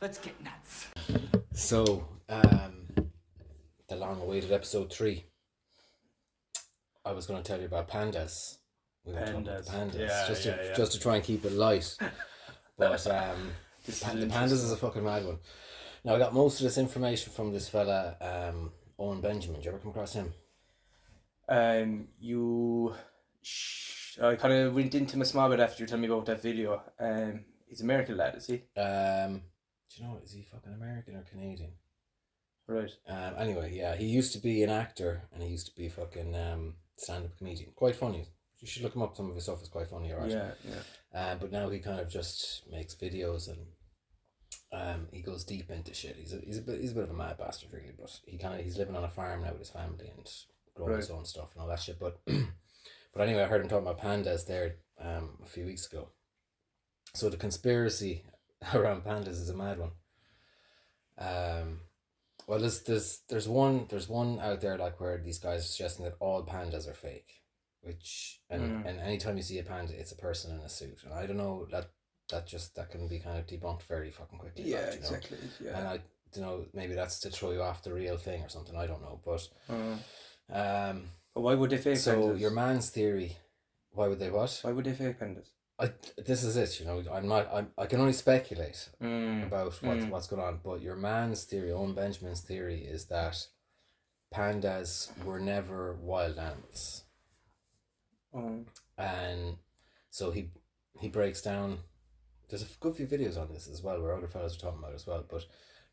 Let's get nuts. So, the long-awaited episode 3. I was going to tell you about pandas. We were talking about the pandas, just to try and keep it light. But the pandas is a fucking mad one. Now, I got most of this information from this fella, Owen Benjamin. Did you ever come across him? I kind of went into him a small bit after you told me about that video. He's an American lad, is he? Do you know, is he fucking American or Canadian? Right. Anyway, yeah, he used to be an actor and he used to be fucking stand-up comedian. Quite funny. You should look him up. Some of his stuff is quite funny, alright. Yeah. But now he kind of just makes videos and he goes deep into shit. He's a bit of a mad bastard, really. But he's living on a farm now with his family and growing his own stuff and all that shit. But anyway, I heard him talking about pandas there a few weeks ago. So the conspiracy around pandas is a mad one. Well, there's one out there like where these guys are suggesting that all pandas are fake, and anytime you see a panda, it's a person in a suit, and I don't know that can be kind of debunked very fucking quickly. Yeah, like, exactly. Know? Yeah. And I don't know, maybe that's to throw you off the real thing or something. I don't know, but But why would they fake so pandas? your man's theory, why would they what? Why would they fake pandas? This is it, I can only speculate about what's going on, but your man's theory, Owen Benjamin's theory, is that pandas were never wild animals. And so he breaks down, there's a good few videos on this as well where other fellas are talking about it as well, but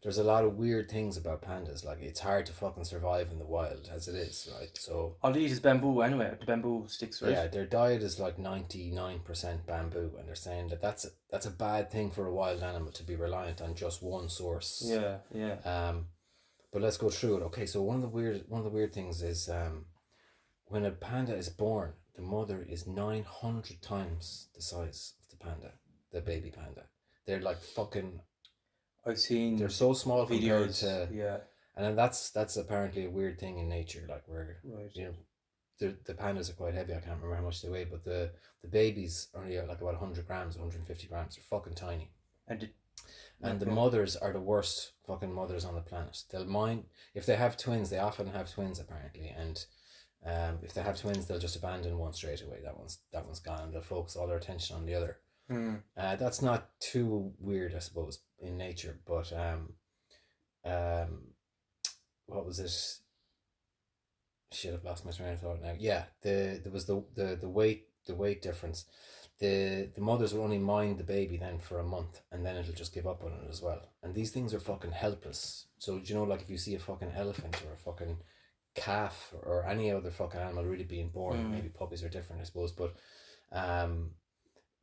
there's a lot of weird things about pandas. Like, it's hard to fucking survive in the wild as it is, right? So all they eat is bamboo anyway. The bamboo sticks, right? Yeah, their diet is like 99% bamboo, and they're saying that that's a bad thing for a wild animal to be reliant on just one source. Yeah. But let's go through it. Okay, so one of the weird things is when a panda is born, the mother is 900 times the size of the baby panda. They're like fucking. I've seen. They're so small videos, compared to. Yeah. And then that's apparently a weird thing in nature, like where the pandas are quite heavy. I can't remember how much they weigh, but the babies are only like about 100 grams, 150 grams. They're fucking tiny. And the mothers are the worst fucking mothers on the planet. They'll mind if they have twins. They often have twins apparently, and if they have twins, they'll just abandon one straight away. That one's gone, and they'll focus all their attention on the other. That's not too weird, I suppose, in nature, but what was it? Shit, I've lost my train of thought now. Yeah, there was the weight difference. The mothers will only mind the baby then for a month, and then it'll just give up on it as well. And these things are fucking helpless. So do you know, like if you see a fucking elephant or a fucking calf or any other fucking animal really being born, maybe puppies are different, I suppose, but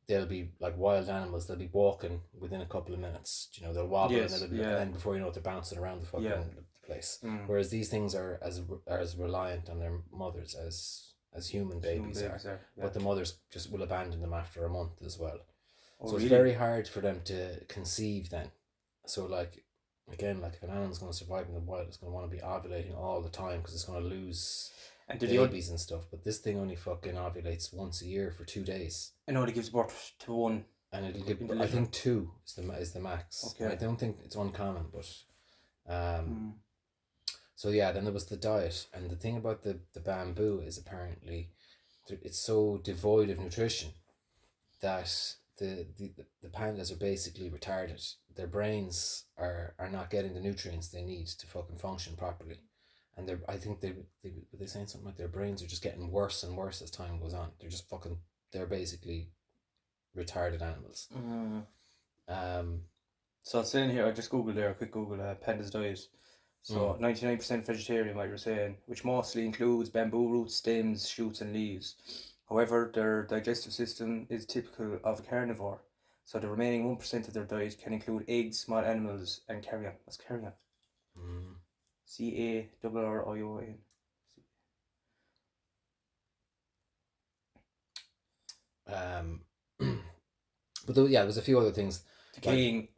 they'll be like wild animals. They'll be walking within a couple of minutes. You know, they'll wobble a little bit, and then before you know it, they're bouncing around the fucking place. Whereas these things are as reliant on their mothers as human babies are. Yeah. But the mothers just will abandon them after a month as well. So really? It's very hard for them to conceive then. So like, again, like if an animal's going to survive in the wild, it's going to want to be ovulating all the time because it's going to lose babies and stuff. But this thing only fucking ovulates once a year for 2 days. And only gives birth to one. And it'll give, I think 2 is the max. Okay. I don't think it's uncommon, but so yeah, then there was the diet, and the thing about the bamboo is apparently it's so devoid of nutrition that the pandas are basically retarded. Their brains are not getting the nutrients they need to fucking function properly, and I think they were they saying something like their brains are just getting worse and worse as time goes on. They're basically retarded animals. So it's saying here, I just googled there, a quick Google, pandas diet. So 99% vegetarian, like you're saying, which mostly includes bamboo roots, stems, shoots and leaves. However, their digestive system is typical of a carnivore. So the remaining 1% of their diet can include eggs, small animals and carrion. What's carrion? CARRION. But there's a few other things. Decaying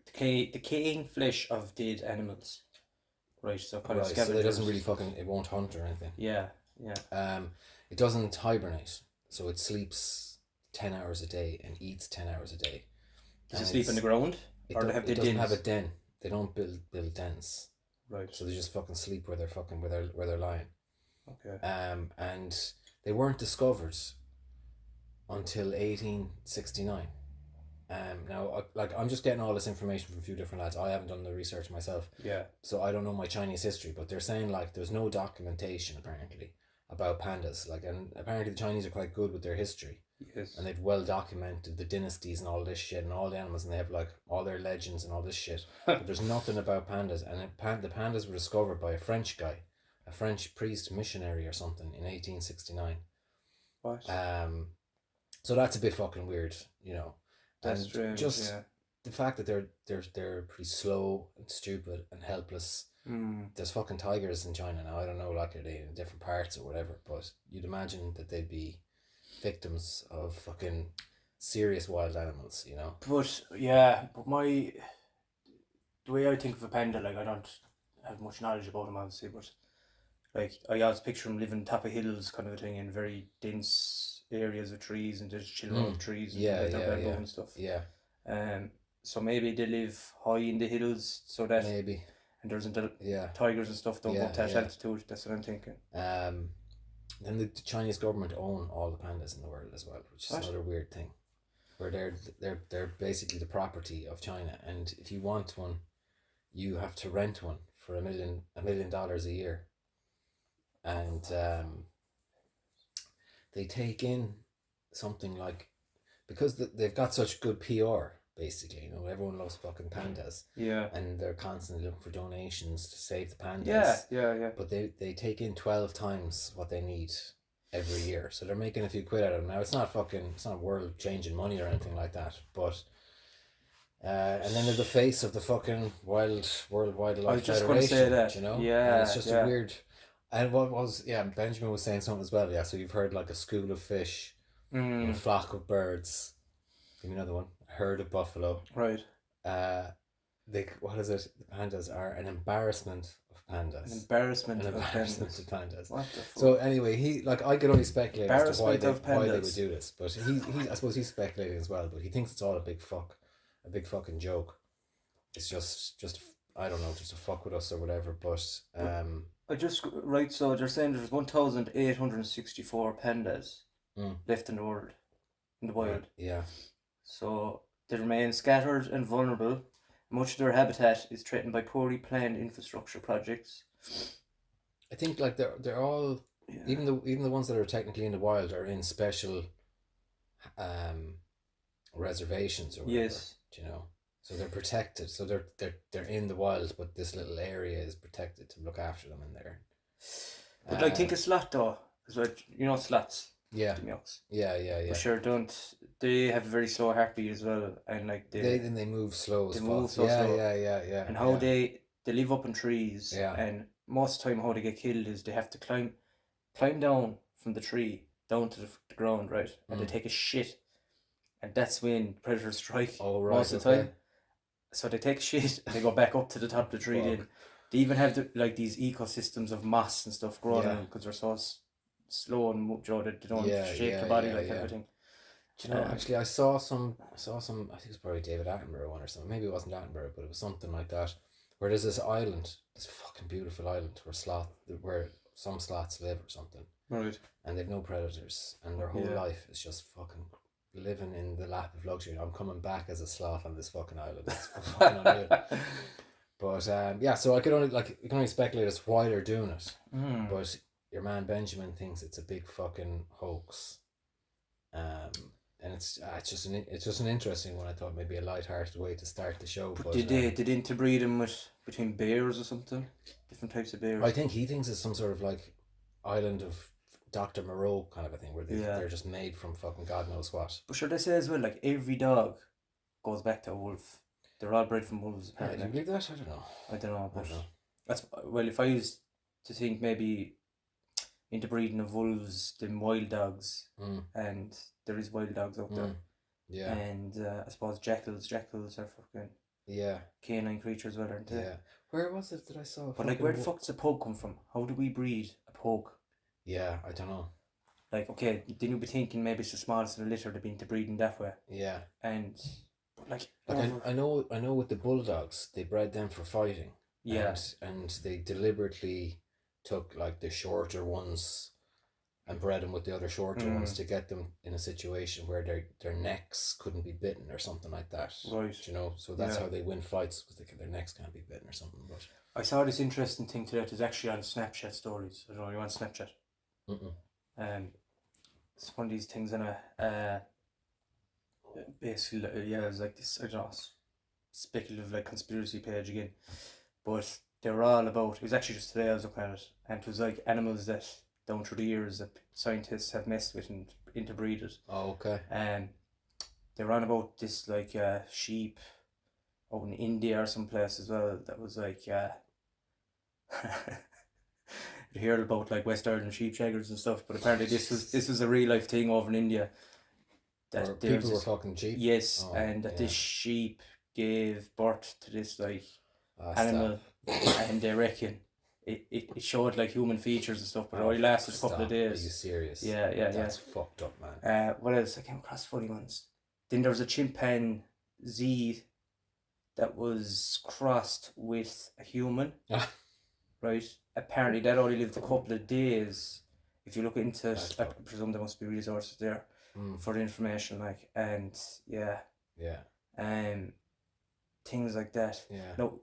flesh of dead animals. Right, so kind of scavengers. So it doesn't really it won't hunt or anything. Yeah. It doesn't hibernate, so it sleeps 10 hours a day and eats 10 hours a day. Does it sleep on the ground? Or they have it doesn't have a den. they don't build dens. Right. So they just fucking sleep where they're lying. Okay. And they weren't discovered until 1869. Now, I'm just getting all this information from a few different lads. I haven't done the research myself. Yeah. So I don't know my Chinese history, but they're saying like there's no documentation apparently about pandas. Like, and apparently the Chinese are quite good with their history. Yes. And they've well documented the dynasties and all this shit and all the animals, and they have like all their legends and all this shit. But there's nothing about pandas. And the pandas were discovered by a French guy, a French priest missionary or something in 1869. What? So that's a bit fucking weird, you know. That's and strange, just yeah. the fact that they're pretty slow and stupid and helpless. There's fucking tigers in China now. I don't know, like, are they in different parts or whatever, but you'd imagine that they'd be victims of fucking serious wild animals, you know. But the way I think of a panda, like, I don't have much knowledge about them obviously, but like I always picture them living on top of hills kind of a thing in very dense areas of trees and just chilling out of trees and bamboo and stuff. Yeah. So maybe they live high in the hills so that maybe. And there's tigers and stuff don't go up to that altitude. That's what I'm thinking. Then the Chinese government own all the pandas in the world as well, which is another weird thing, where they're basically the property of China, and if you want one, you have to rent one for $1 million a year, and they take in something like, because they've got such good PR. Basically, you know, everyone loves fucking pandas. Yeah. And they're constantly looking for donations to save the pandas. Yeah. But they take in 12 times what they need every year. So they're making a few quid out of them. Now, it's not world changing money or anything like that. But and then they're the face of the fucking World Wildlife Federation. I was just going to say that. You know? Yeah. And it's just a weird. And Benjamin was saying something as well. Yeah, so you've heard like a school of fish and a flock of birds. Give me another one. Herd of buffalo. Right. What is it? The pandas are an embarrassment of pandas. An embarrassment of pandas. What the fuck? So anyway, I could only speculate as to why they would do this, but I suppose he's speculating as well. But he thinks it's all a big fucking joke. It's just I don't know, just to fuck with us or whatever. But so they're saying there's 1,864 pandas left in the world, in the wild. Yeah. So they remain scattered and vulnerable. Much of their habitat is threatened by poorly planned infrastructure projects. I think like they're all even the ones that are technically in the wild are in special reservations or whatever. Yes. You know. So they're protected. So they're in the wild, but this little area is protected to look after them in there. But I think a slot though, is like, you know, slots. Yeah. Yeah. But sure, they have a very slow heartbeat as well, and like they move slow. Slow. Yeah. And how they live up in trees. Yeah. And most of the time, how they get killed is they have to climb down from the tree down to the ground, right? And they take a shit, and that's when predators strike. Oh right. Most of the time. So they take a shit and they go back up to the top of the tree. Then they even have these ecosystems of moss and stuff growing because they're so slow and that they don't shake the body everything. Do you know, actually I saw some I think it's probably David Attenborough one or something, maybe it wasn't Attenborough, but it was something like that, where there's this fucking beautiful island where some sloths live or something, right? And they've no predators and their whole life is just fucking living in the lap of luxury. I'm coming back as a sloth on this fucking island. It's fucking unreal. But so you can only speculate as to why they're doing it. But your man Benjamin thinks it's a big fucking hoax, and it's just an interesting one. I thought maybe a light-hearted way to start the show. But did they interbreed them between bears or something? Different types of bears. I think he thinks it's some sort of like island of Dr. Moreau kind of a thing, where they're just made from fucking God knows what. But sure, they say as well, like every dog goes back to a wolf. They're all bred from wolves. Do you believe that? I don't know. But that's if I used to think maybe interbreeding of wolves than wild dogs, and there is wild dogs out there. Yeah. And I suppose jackals are fucking canine creatures, well, aren't they? Yeah. Where was it that I saw? But like, where the fuck does a pug come from? How do we breed a pug? Yeah, I don't know. Like, okay, then you'd be thinking maybe it's the smallest of the litter, they've been interbreeding that way. Yeah. And I know with the bulldogs, they bred them for fighting. Yeah. And they deliberately took like the shorter ones and bred them with the other shorter ones to get them in a situation where their necks couldn't be bitten or something like that. Right. You know, so that's how they win fights, because their necks can't be bitten or something. But I saw this interesting thing today. It was actually on Snapchat stories. I don't know, you on Snapchat? It's one of these things in a basically, it was like this, I don't know, speculative like conspiracy page again, but they were all about, it was actually just today I was looking at it, and it was like animals that down through the years that scientists have messed with and interbreeded. Oh, okay. They were on about this like sheep out in India or someplace as well, that was like you hear about like West Ireland sheep shaggers and stuff, but apparently this was a real life thing over in India. That people were fucking cheap. Yes, and that this sheep gave birth to this like animal, and they reckon it showed like human features and stuff, but it only lasted a couple of days. Are you serious? Yeah. That's fucked up, man. What else? I came across funny ones. Then there was a chimpanzee that was crossed with a human. Right? Apparently that only lived a couple of days. If you look into it, I presume there must be resources there for the information, like, and things like that. Yeah. No,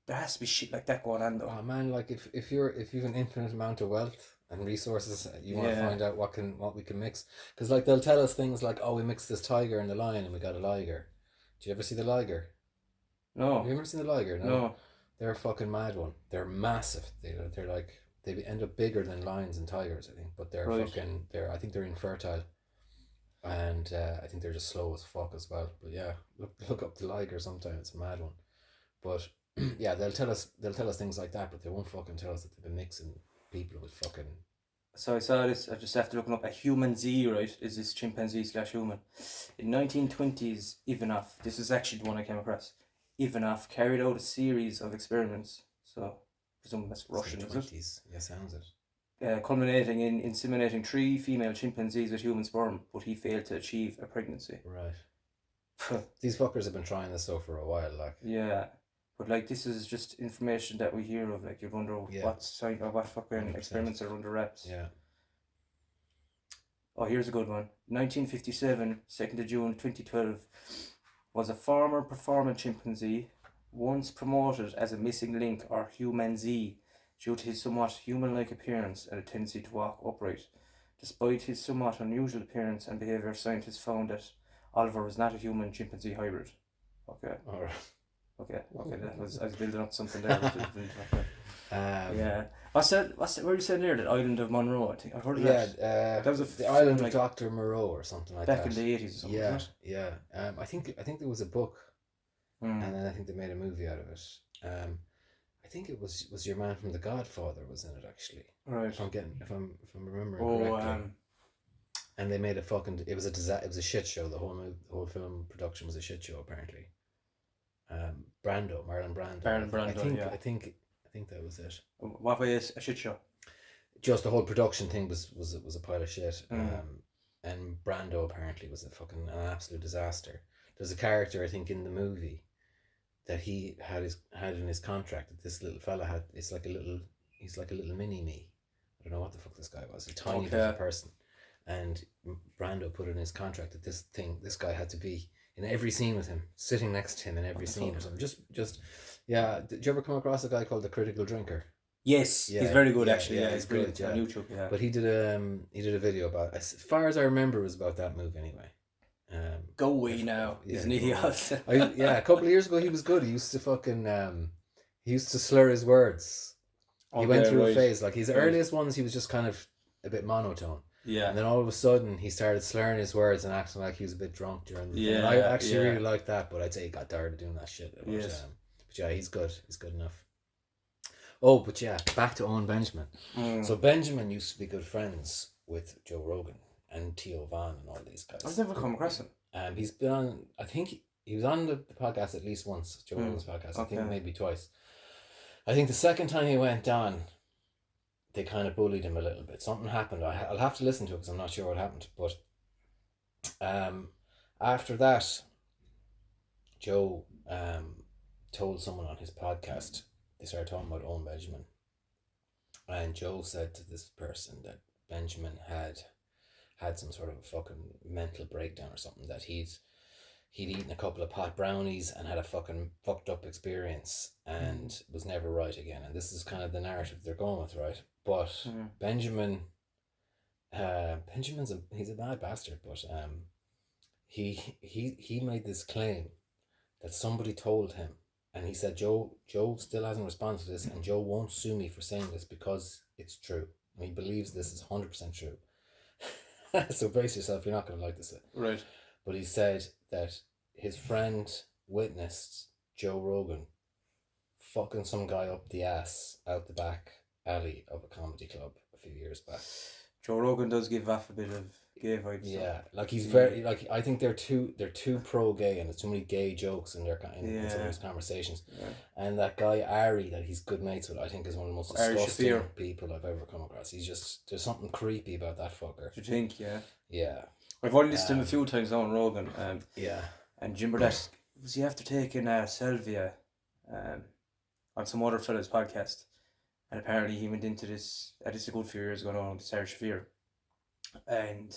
there has to be shit like that going on though. Oh man, like if you've an infinite amount of wealth and resources, you want to find out what we can mix, because like they'll tell us things like, oh, we mixed this tiger and the lion and we got a liger. Did you ever see the liger? No. Have you ever seen the liger? No. They're a fucking mad one. They're massive. They're like, they end up bigger than lions and tigers, I think. But they're I think they're infertile, and I think they're just slow as fuck as well. But yeah, look up the liger sometime. It's a mad one. But yeah, they'll tell us things like that, but they won't fucking tell us that they've been mixing people with fucking. So I saw this. I just have to look up. A human Z, right? Is this chimpanzee / human? In 1920s, Ivanov. This is actually the one I came across. Ivanov carried out a series of experiments, so I presume that's Russian, is it? Yeah, sounds it. Culminating in inseminating 3 female chimpanzees with human sperm, but he failed to achieve a pregnancy. Right. These fuckers have been trying this for a while, like. Yeah, but like this is just information that we hear of. Like you wonder what fucking 100%. Experiments are under wraps. Yeah. Oh, here's a good one. 1957, 2nd of June, 2012. Was a former performing chimpanzee once promoted as a missing link or human Z due to his somewhat human-like appearance and a tendency to walk upright. Despite his somewhat unusual appearance and behaviour, scientists found that Oliver was not a human chimpanzee hybrid. Okay. Alright. Okay. I was building up something there. Yeah. What's that? Where you said there? The island of Monroe. I think I've heard of that. Yeah. That was the island of Dr. Moreau or something like that. Back in the 80s or something. Yeah. Wasn't it? Yeah. I think there was a book, and then I think they made a movie out of it. I think it was your man from The Godfather was in it actually. Right. If I'm remembering correctly. And they made it was a shit show. The whole film production was a shit show apparently. Marlon Brando. I think that was it. What way is a shit show? Just the whole production thing was a pile of shit. And Brando apparently was an absolute disaster. There's a character I think in the movie that he had in his contract that this little fella had. He's like a little mini me. I don't know what the fuck this guy was. A tiny little person. And Brando put in his contract that this guy had to be in every scene with him, sitting next to him in every scene or something. Yeah. Did you ever come across a guy called The Critical Drinker? Yes, he's very good actually. Yeah, he's brilliant on YouTube. Yeah, but he did a video about, as far as I remember, it was about that movie anyway. Go away now, isn't he? A couple of years ago he was good. He used to slur his words. He went through a phase, like his earliest ones he was just kind of a bit monotone. Yeah. And then all of a sudden he started slurring his words and acting like he was a bit drunk during the thing. And I actually really liked that, but I'd say he got tired of doing that shit. But yeah, he's good. He's good enough. Oh, but yeah, back to Owen Benjamin. So Benjamin used to be good friends with Joe Rogan and Theo Van and all these guys. I've never come across him. He's been on, I think he was on the podcast at least once, Joe Rogan's podcast. I think maybe twice. I think the second time he went on, they kind of bullied him a little bit. Something happened. I'll have to listen to it because I'm not sure what happened. But after that, Joe told someone on his podcast, they started talking about Owen Benjamin, and Joe said to this person that Benjamin had some sort of a fucking mental breakdown or something, that he'd eaten a couple of pot brownies and had a fucking fucked up experience and was never right again. And this is kind of the narrative they're going with, right? But Benjamin, he's a bad bastard, but he made this claim that somebody told him, and he said Joe still hasn't responded to this, and Joe won't sue me for saying this because it's true, and he believes this is 100% true. So brace yourself, you're not going to like this. Right. But he said that his friend witnessed Joe Rogan fucking some guy up the ass out the back alley of a comedy club a few years back. Joe Rogan does give off a bit of gay vibes. Yeah, like he's very, like, I think they're too pro gay, and there's too many gay jokes in their in some of these conversations. Yeah. And that guy Ari that he's good mates with, I think is one of the most disgusting people I've ever come across. He's just, there's something creepy about that fucker. Do you think? Yeah. Yeah. I've only listened to him a few times on Rogan. Yeah. And do you remember that, was he after taking Sylvia on some other fella's podcast? And apparently he went into this, this a good few years ago now, with Sarah Shafir. And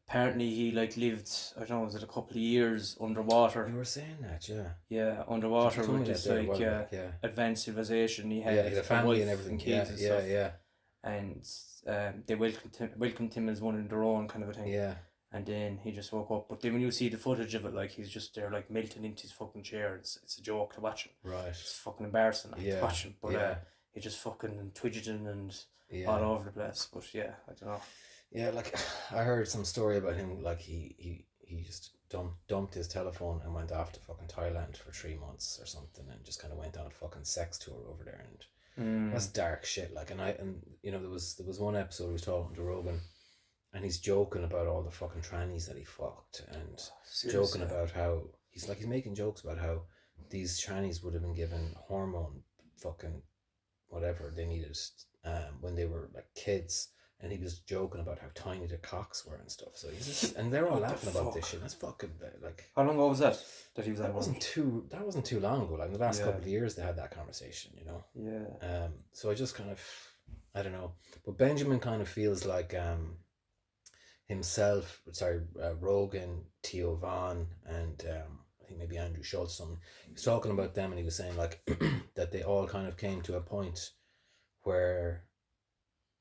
apparently he like lived, I don't know, was it a couple of years underwater? You were saying that, yeah. Yeah, underwater with this like advanced civilization. He had a family and everything. Kids and stuff. And they welcomed him as one in their own kind of a thing. Yeah. And then he just woke up. But then when you see the footage of it, like, he's just there, like, melting into his fucking chair. It's a joke to watch him. Right. It's fucking embarrassing to watch him. But he just fucking twidgeting and all over the place. But yeah, I don't know. Yeah, like, I heard some story about him, like, he just dumped his telephone and went off to fucking Thailand for 3 months or something, and just kind of went on a fucking sex tour over there. And that's dark shit. Like, and you know, there was one episode he was talking to Rogan, and he's joking about all the fucking trannies that he fucked, and joking about how he's making jokes about how these trannies would have been given hormone fucking whatever they needed when they were like kids, and he was joking about how tiny the cocks were and stuff. So he's just, and they're all laughing about this shit. That's fucking like. How long ago was that he was? That wasn't too long ago. Like in the last couple of years, they had that conversation. You know. Yeah. So I just kind of, I don't know, but Benjamin kind of feels like Rogan, Theo Von, and I think maybe Andrew Schultz. He was talking about them, and he was saying like that they all kind of came to a point where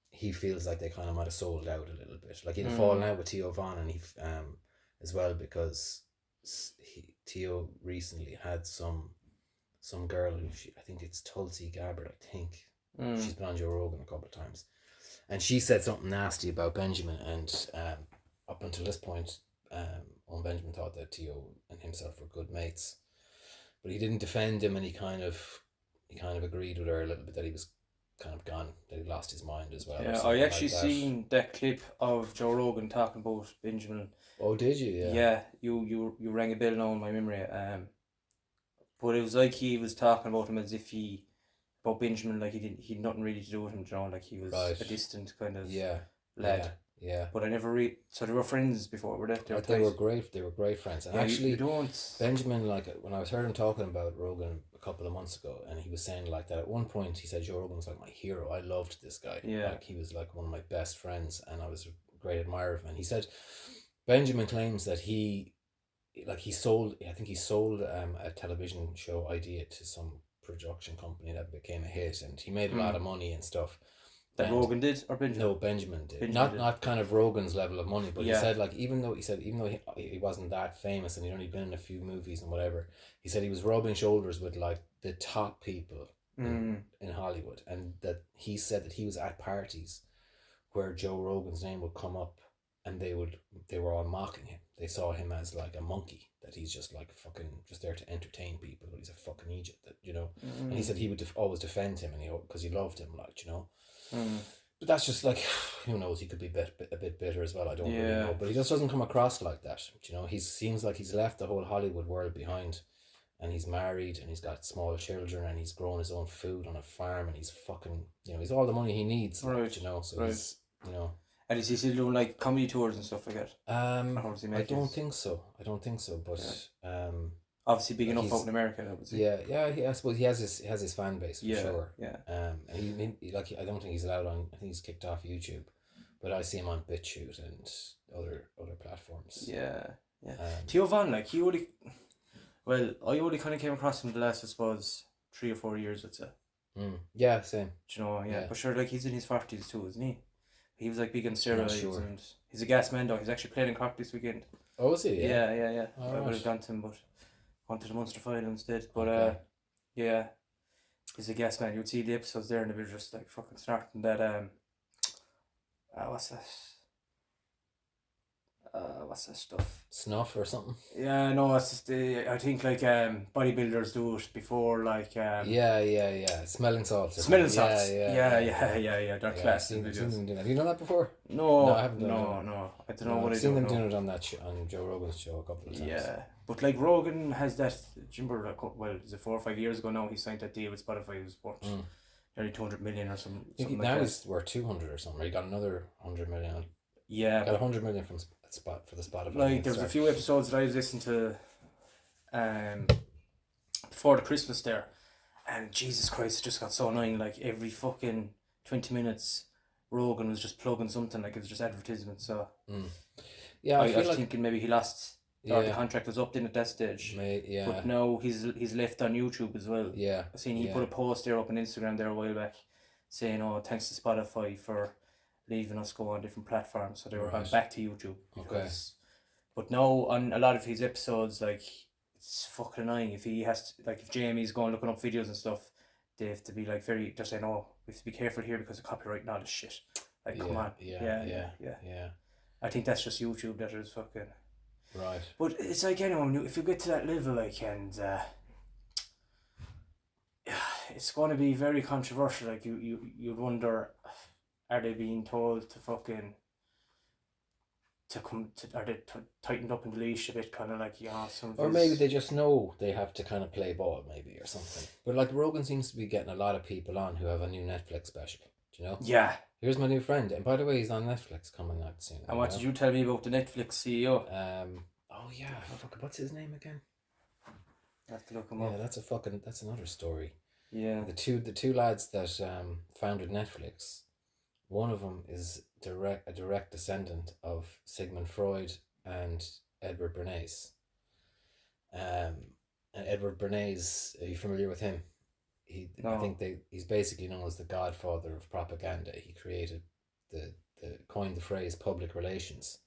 he feels like they kind of might have sold out a little bit. Like he'd fallen out with Theo Von, and he as well, because Theo recently had some girl who I think it's Tulsi Gabbard. I think she's been on Joe Rogan a couple of times. And she said something nasty about Benjamin, and up until this point, Owen Benjamin thought that Theo and himself were good mates, but he didn't defend him, and he kind of agreed with her a little bit that he was kind of gone, that he lost his mind as well. Yeah, I actually seen that clip of Joe Rogan talking about Benjamin. Oh, did you? Yeah. Yeah, you rang a bell now in my memory. But it was like he was talking about him as if about Benjamin, like he'd nothing really to do with him, you know, like he was a distant kind of lad. Yeah. But I never so they were friends before, were they? They were great. They were great friends. And actually, Benjamin, like when I heard him talking about Rogan a couple of months ago, and he was saying like that at one point, he said Joe Rogan was like my hero. I loved this guy. Yeah. Like he was like one of my best friends, and I was a great admirer of him. And he said Benjamin claims that he sold a television show idea to some production company that became a hit, and he made a lot of money and stuff. That Rogan did, or Benjamin? No, Benjamin did. Not kind of Rogan's level of money, but he said like even though he wasn't that famous and he'd only been in a few movies and whatever, he said he was rubbing shoulders with like the top people in Hollywood, and that he said that he was at parties where Joe Rogan's name would come up, and they were all mocking him. They saw him as like a monkey, that he's just like fucking just there to entertain people, but he's a fucking Egypt, that, you know. And he said he would always defend him, and because he loved him, like, you know. But that's just like, who knows, he could be a bit bitter as well, I don't really know, but he just doesn't come across like that, you know. He seems like he's left the whole Hollywood world behind, and he's married, and he's got small children, and he's grown his own food on a farm, and he's fucking, you know, he's all the money he needs, right, you know, so he's, you know. And is he still doing like comedy tours and stuff like that? I don't think so. But obviously big enough out in America, obviously. I suppose he has his fan base for sure. Yeah. And he like I don't think he's allowed on. I think he's kicked off YouTube, but I see him on BitChute and other platforms. Yeah. Theo Von, like I only kind of came across him the last, I suppose, 3 or 4 years, I'd say. Yeah, same. Do you know? Yeah, but sure, like he's in his 40s too, isn't he? He was like big on steroids, and he's a gas man though. He's actually playing in Cork this weekend. Oh, is he? Yeah. I would have gone to him, but went to the Munster final instead. But he's a gas man. You'd see the episodes there, and they were just like fucking starting that what's that stuff? Snuff or something? Yeah, no, it's just I think like bodybuilders do it before like smelling salts. Yeah. They're class. Seen them doing that. Have you done that before? No, I haven't done no. I don't know what I do. I've seen them doing it on that on Joe Rogan's show a couple of times. Yeah, but like Rogan has that. Do you remember? Like, is it 4 or 5 years ago now? He signed that deal with Spotify. He was worth nearly 200 million or something. Now he's worth 200 or something. He got another 100 million. Yeah, got 100 million from for the Spotify. Like there was a few episodes that I was listening to, before the Christmas there, and Jesus Christ, it just got so annoying. Like every fucking 20 minutes, Rogan was just plugging something. Like it was just advertisement. So I was thinking maybe he lost. Or the contract was up then at that stage. But now he's left on YouTube as well. Yeah. I seen he put a post there up on Instagram there a while back, saying, "Oh, thanks to Spotify for leaving us go on different platforms." So they were going back to YouTube. But now on a lot of his episodes, like it's fucking annoying. If he has to, like, if Jamie's going looking up videos and stuff, they have to be like very just saying, "Oh, we have to be careful here because of copyright and all this shit." Like, come on. Yeah. I think that's just YouTube that is fucking. Right. But it's like anyone, if you get to that level, like, and it's going to be very controversial. Like you'd wonder, are they being told to fucking are they tightened up in the leash a bit, kind of like, or maybe they just know they have to kind of play ball, maybe, or something. But like Rogan seems to be getting a lot of people on who have a new Netflix special. Do you know? Yeah. Here's my new friend, and by the way, he's on Netflix coming out soon. And what did you tell me about the Netflix CEO? What's his name again? I have to look him up. Yeah, that's another story. Yeah. The two lads that founded Netflix, one of them is a direct descendant of Sigmund Freud and Edward Bernays. And Edward Bernays, are you familiar with him? I think he's basically known as the godfather of propaganda. He created coined the phrase public relations,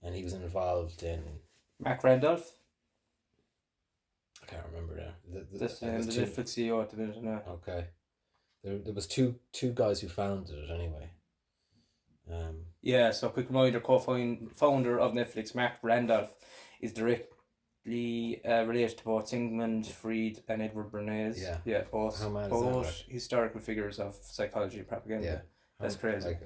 and he was involved in Mac Randolph. I can't remember now. The Netflix CEO at the minute now. Okay, there was two guys who founded it anyway. So quick reminder: co-founder of Netflix, Mark Randolph, is directly related to both Sigmund Freud and Edward Bernays. Both historical figures of psychology and propaganda. Yeah, that's crazy.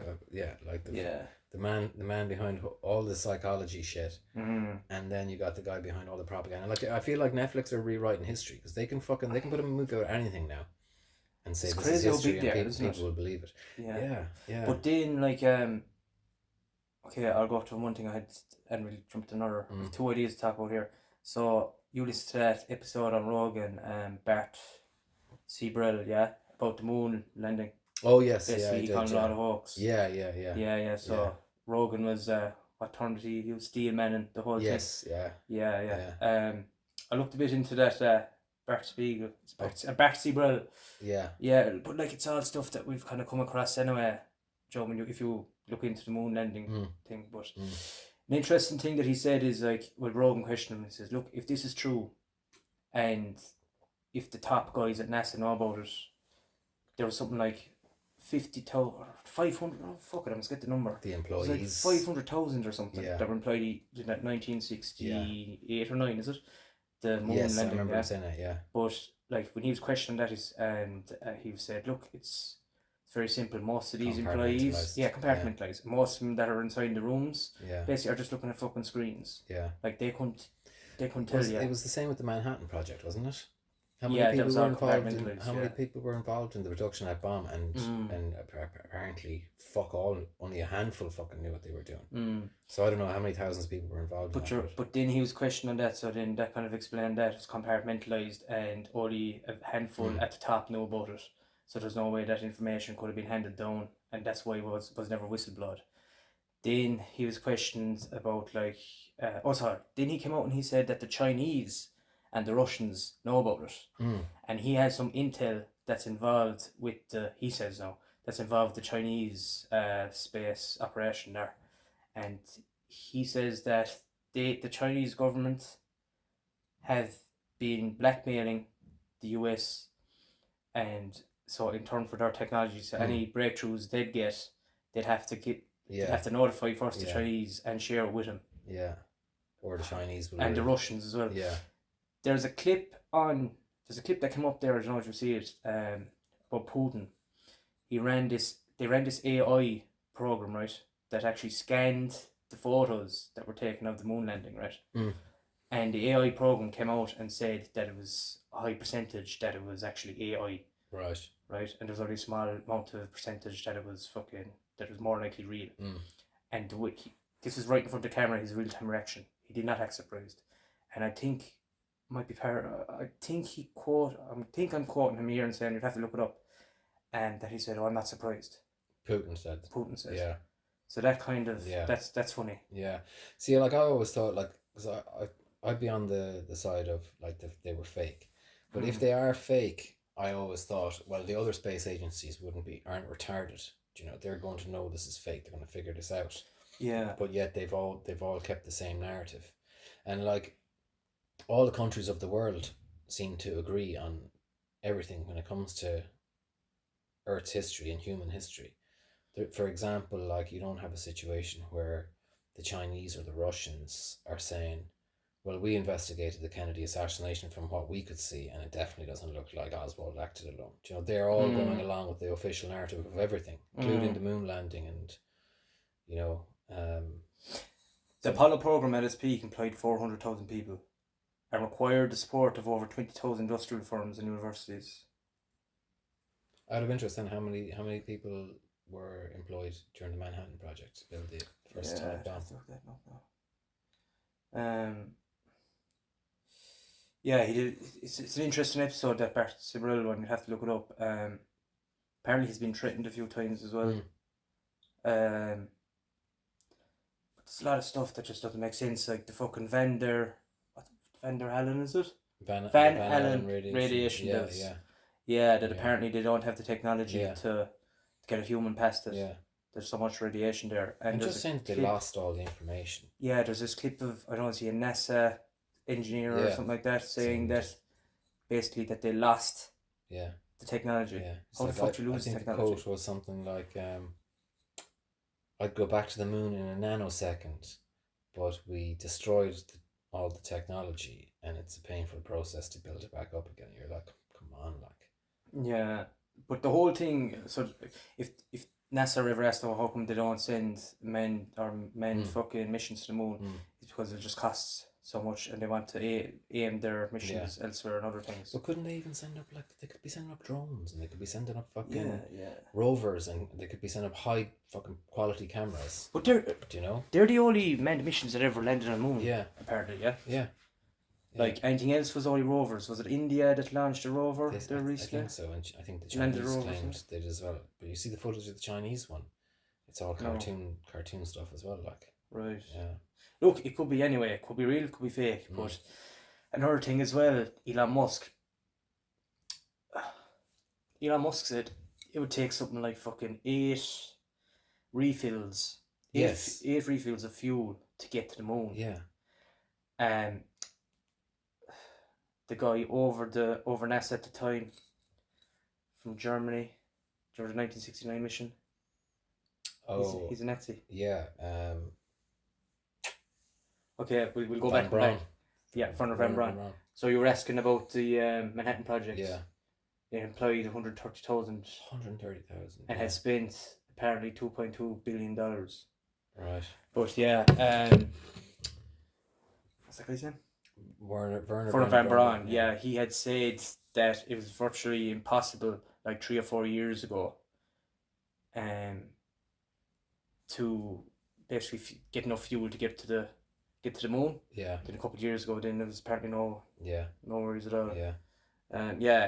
The man behind all the psychology shit, and then you got the guy behind all the propaganda. Like, I feel like Netflix are rewriting history because they can put a movie about anything now, and say this is history, and people will believe it. Yeah. But then, like, I'll go to one thing I hadn't really jumped to another. Two ideas to talk about here. So you listened to that episode on Rogan and Bart Seabrell, about the moon landing. Oh yes, he called a lot of hoax. Yeah. So Rogan was what term did he was steel man and the whole thing. Yes, yeah. I looked a bit into that Bart Seabrell. Yeah, but like it's all stuff that we've kind of come across anyway, Joe. If you look into the moon landing thing, but an interesting thing that he said is like, Rogan questioned him. He says, "Look, if this is true, and if the top guys at NASA know about it, there was something like 50,000 or 500. Oh fuck it, I must get the number. The employees, it's like 500,000 or something that were employed in that 1968 or 9, is it? The moon landing. I remember him saying that. Yeah. But like when he was questioning that, he said, "Look, it's very simple. Most of these employees, compartmentalized. Most of them that are inside the rooms, basically are just looking at fucking screens. Yeah. Like they couldn't tell you. It was the same with the Manhattan Project, wasn't it? How many Yeah, that people was were all involved in? compartmentalised. How many people were involved in the production of that bomb? And apparently, fuck all. Only a handful fucking knew what they were doing. So I don't know how many thousands of people were involved. But then he was questioning that, so then that kind of explained that it's compartmentalized, and only a handful at the top knew about it. So there's no way that information could have been handed down, and that's why it was never whistleblowed. Then he was questioned about like, Then he came out and he said that the Chinese and the Russians know about it, and he has some intel that's involved with that's involved the Chinese space operation there, and he says that the Chinese government have been blackmailing the US, and so in turn for their technology, so any breakthroughs they'd get, they'd have to notify first the Chinese and share it with them. Yeah, or the Chinese will. And the Russians as well. Yeah. There's a clip that came up there, I don't know if you see it, about Putin. They ran this AI program, right, that actually scanned the photos that were taken of the moon landing, right? And the AI program came out and said that it was a high percentage that it was actually AI. Right? And there's only a small amount of percentage that it was more likely real. And this was right in front of the camera, his real-time reaction. He did not act surprised. And I think I'm quoting him here and saying, you'd have to look it up. And that he said, "Oh, I'm not surprised." Putin said. Yeah. So that kind of, that's funny. Yeah. See, like I always thought, like, because I'd be on the side of, like, they were fake. But if they are fake, I always thought, well, the other space agencies aren't retarded. You know, they're going to know this is fake. They're going to figure this out. Yeah. But yet they've all kept the same narrative. And, like, all the countries of the world seem to agree on everything when it comes to Earth's history and human history. For example, like, you don't have a situation where the Chinese or the Russians are saying, well, we investigated the Kennedy assassination from what we could see, and it definitely doesn't look like Oswald acted alone. You know, they're all going along with the official narrative of everything, including the moon landing, and, you know, the Apollo program at its peak employed 400,000 people and required the support of over 20,000 industrial firms and universities. Out of interest, then, how many people were employed during the Manhattan Project to build the first atomic bomb? Yeah, he did. It's an interesting episode, that Bart Sibrel one. You have to look it up. Apparently he's been threatened a few times as well. But there's a lot of stuff that just doesn't make sense, like the fucking Van der Allen, is it? Van Allen radiation. That apparently they don't have the technology to get a human past it. Yeah. There's so much radiation there. And just saying they lost all the information. Yeah, there's this clip of, I don't see, a NASA engineer or something like that saying that basically that they lost the technology. Yeah. How the fuck do you lose technology? I think the quote was something like, I'd go back to the moon in a nanosecond, but we destroyed all the technology, and it's a painful process to build it back up again. You're like, come on, like. Yeah, but the whole thing, so if NASA ever asked how come they don't send men fucking missions to the moon, it's because it just costs so much, and they want to aim their missions elsewhere and other things. But couldn't they even send up, like, they could be sending up drones, and they could be sending up fucking rovers, and they could be sending up high fucking quality cameras. But they're the only manned missions that ever landed on the moon. Yeah, apparently. Yeah. Like, anything else was only rovers. Was it India that launched a rover there recently? I think so, and I think the Chinese claimed they did as well. But you see the footage of the Chinese one, it's all cartoon stuff as well, like. Right. Yeah. Look, it could be anyway. It could be real, it could be fake. But another thing as well, Elon Musk said it would take something like fucking 8 refills. Eight refills of fuel to get to the moon. Yeah. The guy over NASA at the time, from Germany, during the 1969 mission. Oh. He's a Nazi. Yeah. Okay, we'll go back. Yeah, Van Braun. So you were asking about the Manhattan Project. Yeah. They employed 130,000. And had spent apparently $2.2 billion. Right. But yeah, what's that guy's name? Werner Van Braun. Yeah, he had said that it was virtually impossible, like 3 or 4 years ago, to basically get enough fuel to get to the moon. Yeah. Then a couple of years ago, then there was apparently no worries at all. Yeah.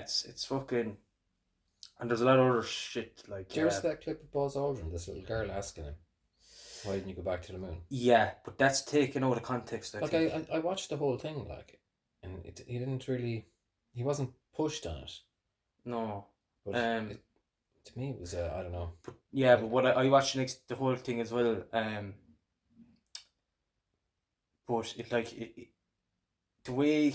It's fucking, and there's a lot of other shit like. Do you ever see that clip of Buzz Aldrin? This little girl asking him, "Why didn't you go back to the moon?" Yeah, but that's taken out of context. I watched the whole thing, like, and he didn't really, he wasn't pushed on it. No. But to me, it was I don't know. But, yeah, but what I watched the whole thing as well. But the way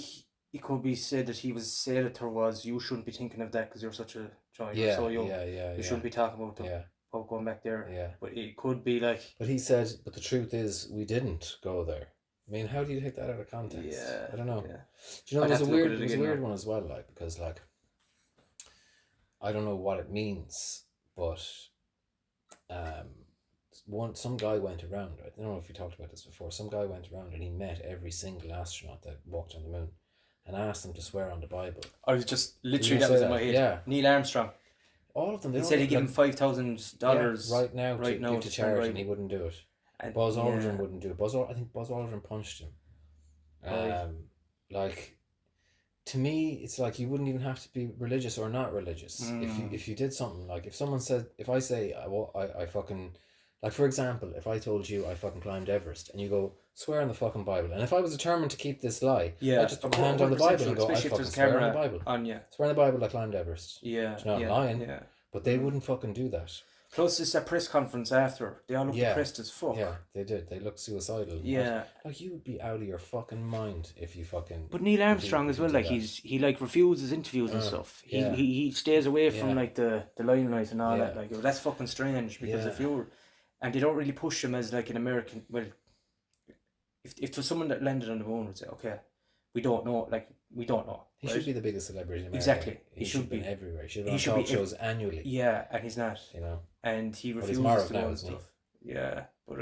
it could be said that he was said it was, you shouldn't be thinking of that because you're such a child. You're so young. You shouldn't be talking about about going back there. Yeah. But it could be like. But he said, but the truth is, we didn't go there. I mean, how do you take that out of context? Yeah. I don't know. Yeah. Do you know, it was a weird one as well, like, because, like, I don't know what it means, but some guy went around, I don't know if you talked about this before, some guy went around and he met every single astronaut that walked on the moon and asked them to swear on the Bible. I was just, literally, that was in my head. Yeah. Neil Armstrong. All of them. He said he'd give him $5,000 right now to charity, and he wouldn't do it. And Buzz Aldrin wouldn't do it. I think Buzz Aldrin punched him. Like, to me, it's like you wouldn't even have to be religious or not religious. If you did something, like if someone said, if I say I fucking, like, for example, if I told you I fucking climbed Everest and you go, swear on the fucking Bible, and if I was determined to keep this lie, I'd just put my hand on the Bible and go, I fucking swear on the Bible. Swear on the Bible I climbed Everest. Yeah. It's not lying. Yeah. But they wouldn't fucking do that. Plus, it's a press conference after. They all look depressed as fuck. Yeah, they did. They looked suicidal. Yeah. Like, you would be out of your fucking mind if you fucking... But Neil Armstrong as well, like, he like refuses interviews and stuff. He stays away from, like, the limelight and all that. Like, that's fucking strange, because if you're... And they don't really push him as, like, an American... Well, if there was someone that landed on the moon would say, okay, we don't know, like, we don't know. He should be the biggest celebrity in America. Exactly. He should be everywhere. He should be on talk shows annually. Yeah, and he's not. You know? And he refuses to do stuff. Yeah, but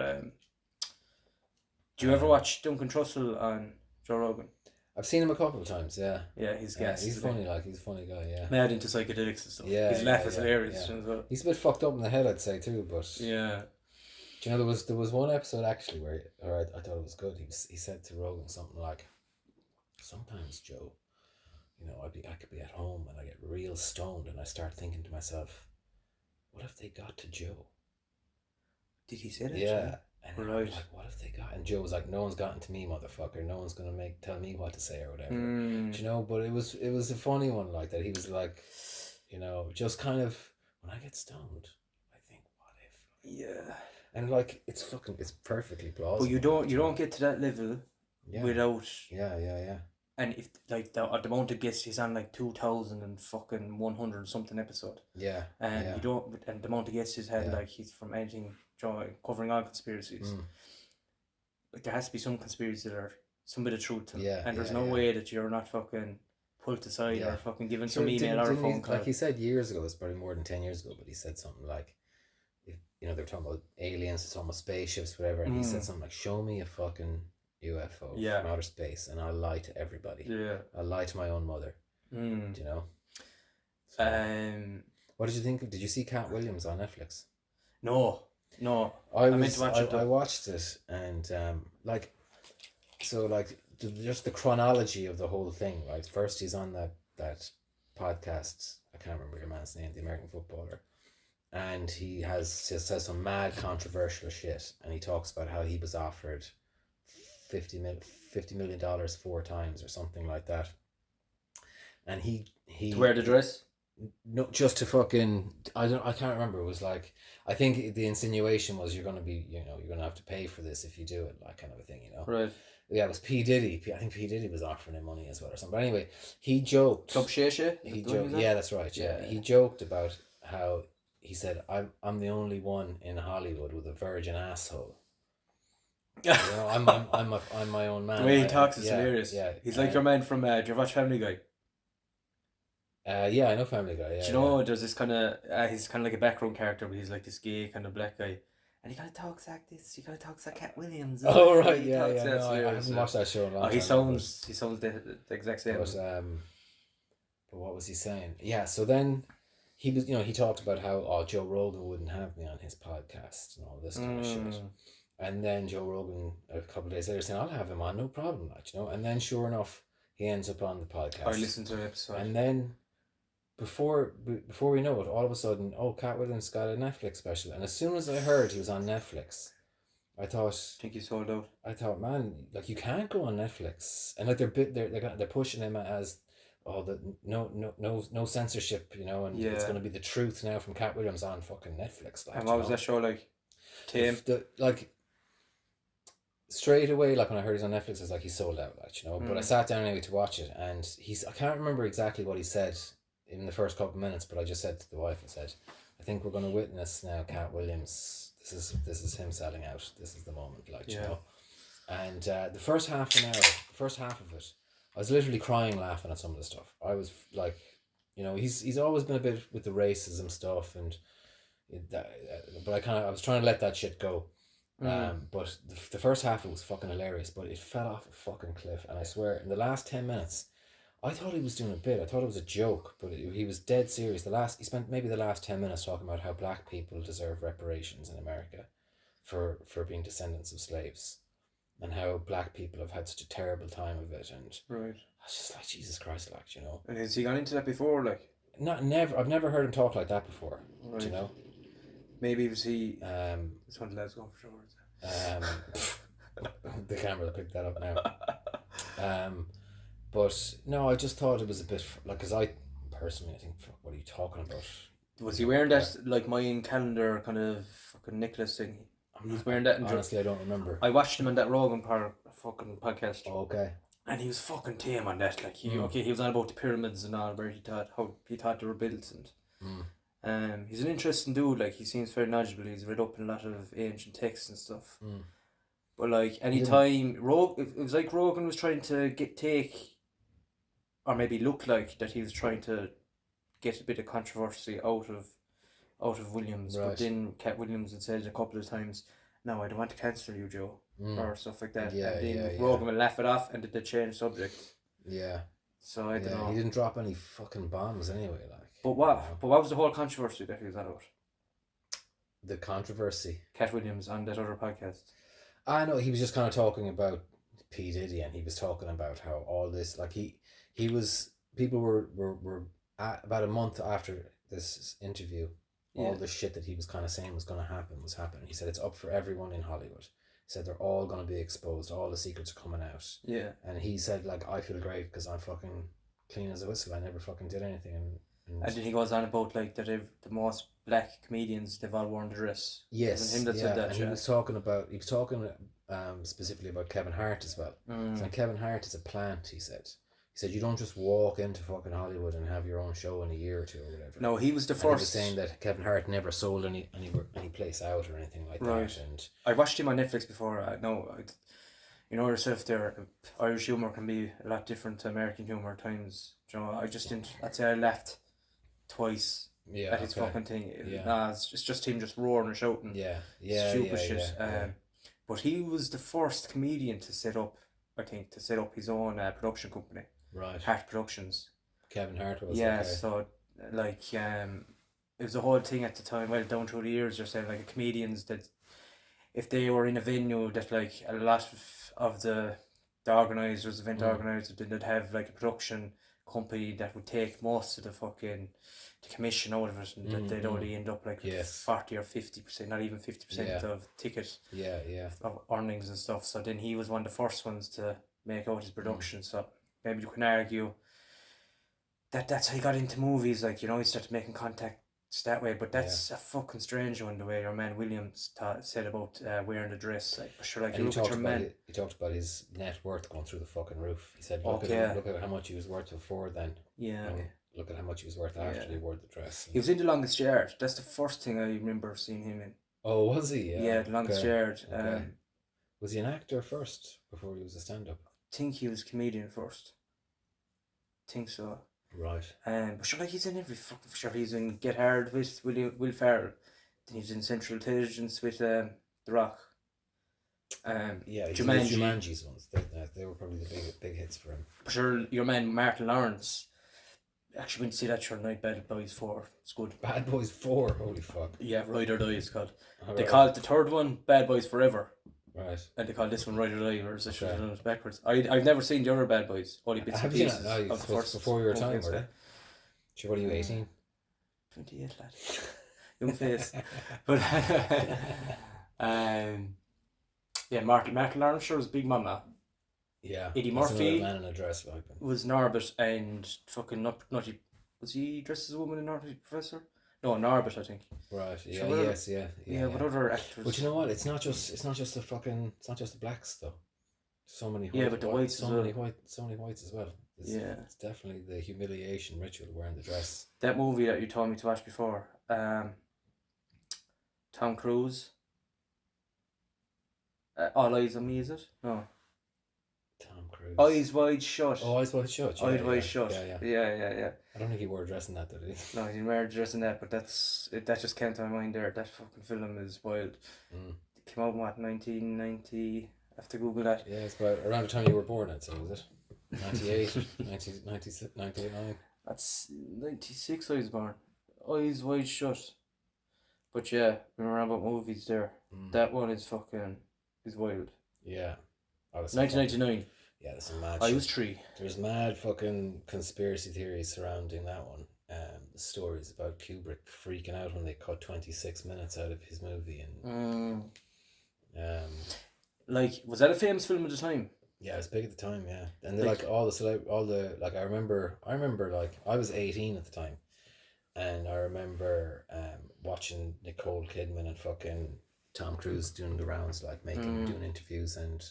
do you ever watch Duncan Trussell on Joe Rogan? I've seen him a couple of times, yeah. Yeah, he's gas. He's funny, like, he's a funny guy, yeah. Mad into psychedelics and stuff. Yeah. His laugh is hilarious. Yeah. He's a bit fucked up in the head, I'd say, too, but... Yeah. Do you know, there was one episode, actually, where, I thought it was good, he said to Rogan something like, sometimes, Joe, you know, I could be at home and I get real stoned and I start thinking to myself, what if they got to Joe? Did he say that? Yeah. And I was like, what if they got... And Joe was like, no one's gotten to me, motherfucker. No one's going to tell me what to say or whatever. Do you know, but it was a funny one like that. He was like, you know, just kind of, when I get stoned, I think, what if... Yeah. And like, it's perfectly plausible. But you don't get to that level without... Yeah. And if, like, the amount of guests, he's on, like, 2,000 and fucking 100 something episode. Yeah. And you don't... And the amount of guests he's had, like, he's from anything... covering all conspiracies. Like, there has to be some conspiracies that are some bit of truth to them. Yeah, and there's no way that you're not fucking pulled aside or fucking given some email or a phone call. Like he said years ago, it's probably more than 10 years ago, but he said something like, you know, they're talking about aliens, they're talking about spaceships, whatever, and he said something like, show me a fucking UFO from outer space and I'll lie to everybody. Yeah. I'll lie to my own mother. Do you know? So, what did you think? Did you see Katt Williams on Netflix? No. I meant to watch it. I watched it, and just the chronology of the whole thing. Right, first he's on that podcast. I can't remember your man's name, the American footballer, and he says some mad controversial shit, and he talks about how he was offered $50 million 4 times or something like that, and he to wear the dress. No, just to fucking... I can't remember. It was like... I think the insinuation was you're going to have to pay for this if you do it, like, kind of a thing, you know? Right. Yeah, it was P. Diddy. I think P. Diddy was offering him money as well or something. But anyway, he joked... Club Shisha? He joked... Yeah, that's right, yeah. He joked about how... He said, I'm the only one in Hollywood with a virgin asshole. You know, I'm my own man. The way he talks is hilarious. Yeah. He's like your man from... do you watch Family Guy? Yeah, I know Family Guy. Yeah, do you know there's this kind of he's kind of like a background character, but he's like this gay kind of black guy, and he kind of talks like this. He kind of talks like Katt Williams. Oh right, yeah. No, I haven't watched that show in a long time. He sounds the exact same. But But what was he saying? Yeah, so then he was, he talked about how Joe Rogan wouldn't have me on his podcast and all this kind of shit. And then Joe Rogan a couple of days later saying, "I'll have him on, no problem," And then sure enough, he ends up on the podcast. I listened to an episode. And then before we know it, all of a sudden, Katt Williams got a Netflix special. And as soon as I heard he was on Netflix, I think he sold out. I thought, man, like you can't go on Netflix, and like they're pushing him as no censorship, and it's going to be the truth now from Katt Williams on fucking Netflix. Like, and what was that show like? Tame. Straight away, like when I heard he's on Netflix, I was like, he's sold out, like. But I sat down anyway to watch it, and I can't remember exactly what he said in the first couple of minutes, but I just said to the wife, I said, I think we're going to witness now Katt Williams. This is him selling out. This is the moment, like, And the first half of it, I was literally crying laughing at some of the stuff. I was like, he's always been a bit with the racism stuff, but I was trying to let that shit go. But the first half it was fucking hilarious, but it fell off a fucking cliff, and I swear in the last 10 minutes I thought he was doing a bit. I thought it was a joke, but he was dead serious. He spent maybe the last 10 minutes talking about how black people deserve reparations in America for being descendants of slaves, and how black people have had such a terrible time of it. And right, I was just like, Jesus Christ, like, And has he gone into that before, like? Never. I've never heard him talk like that before. Right. Maybe was he? This one let's go for sure. The camera picked that up now. But no, I just thought it was a bit like, because I personally, I think, what are you talking about? Was he wearing that like Mayan calendar kind of fucking necklace thing? He was wearing that. Honestly, I don't remember. I watched him on that Rogan fucking podcast. Oh, okay. And he was fucking tame on that. Like he was on about the pyramids and all, where he thought they were built, and he's an interesting dude. Like he seems very knowledgeable. He's read up in a lot of ancient texts and stuff. But like anytime it was like Rogan was trying to take. Or maybe look like that he was trying to get a bit of controversy out of Williams, right. But then Katt Williams had said a couple of times, "No, I don't want to cancel you, Joe," or stuff like that. Yeah, and then Rogan would laugh it off, and they change subject. Yeah. So I don't know. He didn't drop any fucking bombs anyway, like. But what was the whole controversy that he was on about? The controversy. Katt Williams on that other podcast. I know, he was just kind of talking about P. Diddy, and he was talking about how all this, like people were about a month after this interview, all the shit that he was kind of saying was going to happen was happening. He said it's up for everyone in Hollywood. He said they're all going to be exposed. All the secrets are coming out. Yeah. And he said, like, I feel great because I'm fucking clean as a whistle. I never fucking did anything. And then he goes on about like that the most black comedians, they've all worn the dress. Yes. Him that said that. And he was talking specifically about Kevin Hart as well. So Kevin Hart is a plant, he said. He said you don't just walk into fucking Hollywood and have your own show in a year or two or whatever. No, he was the first. He was saying that Kevin Hart never sold any place out or anything like that. And I watched him on Netflix before. You know yourself there, Irish humour can be a lot different to American humour at times. I just didn't. I'd say I laughed twice at his fucking thing. It's just him just roaring and shouting. Stupid shit. But he was the first comedian to set up his own production company. Right. Hart Productions. Kevin Hart was. Yeah, so like it was a whole thing at the time. Well, down through the years, you're saying like comedians that if they were in a venue that like a lot of the organisers, event organisers, they'd have like a production company that would take most of the commission out of it, and that they'd only end up like 40 or 50%, not even 50% of ticket of earnings and stuff. So then he was one of the first ones to make out his production. So maybe you can argue that's how he got into movies, like, he started making contacts that way, but that's a fucking strange one, the way your man Williams said about wearing the dress. Like, sure, like, you look at your man. He talked about his net worth going through the fucking roof. He said, look at how much he was worth before then. Yeah. Look at how much he was worth after he wore the dress. He was in The Longest Yard. That's the first thing I remember seeing him in. Oh, was he? Yeah, The Longest Yard. Okay. Was he an actor first before he was a stand-up? I think he was a comedian first. I think so. Right. But sure, like, he's in every fucking. Sure, he's in Get Hard with Will Ferrell. Then he's in Central Intelligence with The Rock. Jumanji's ones. They were probably the big hits for him. But sure, your man Martin Lawrence, Actually went to see that show night. Bad Boys 4. It's good. Bad Boys 4, holy fuck. Yeah, Ride or Die it's called. All They right. call it the third one Bad Boys Forever. Right. And they call this one Ride or Die, whereas I should have done it backwards. I've never seen the other Bad Boys. Only bits and Have you pieces not? No, of the first. before your time, were they? Sure, what are you, 18? 28, lad. Young face. But yeah, Martin Lawrence sure was Big Mama. Yeah. Eddie That's Murphy another man in a dress like them. was Norbert, and fucking Nutty. Was he dressed as a woman in Nutty Professor? No, Norbert, I think. Right. Yeah. Sure, Yes. Yeah. What other actors? But you know what? It's not just the blacks though. So many. Yeah, but the whites so as many well. so many whites as well. It's definitely the humiliation ritual wearing the dress. That movie that you told me to watch before, Tom Cruise. All Eyes on Me, is it? No. Tom Cruise. Eyes Wide Shut. Oh, Eyes Wide Shut. Eyes Wide Shut. Yeah. I don't think he wore a dress in that, did he? No, he didn't wear a dress in that, but that just came to my mind there. That fucking film is wild. It came out in what, 1990? I have to Google that. Yeah, it's about around the time you were born, I'd say, was it? 98, 96, 99. That's 96 I was born. Eyes Wide Shut. But yeah, we were around about movies there. That one is wild. Yeah. 1999. Yeah, there's some mad I shit. was 3. There's mad fucking conspiracy theories surrounding that one. The stories about Kubrick freaking out when they cut 26 minutes out of his movie, and like, was that a famous film at the time? Yeah, it was big at the time. Yeah, and like all the like I remember like I was 18 at the time, and I remember watching Nicole Kidman and fucking Tom Cruise doing the rounds, like doing interviews and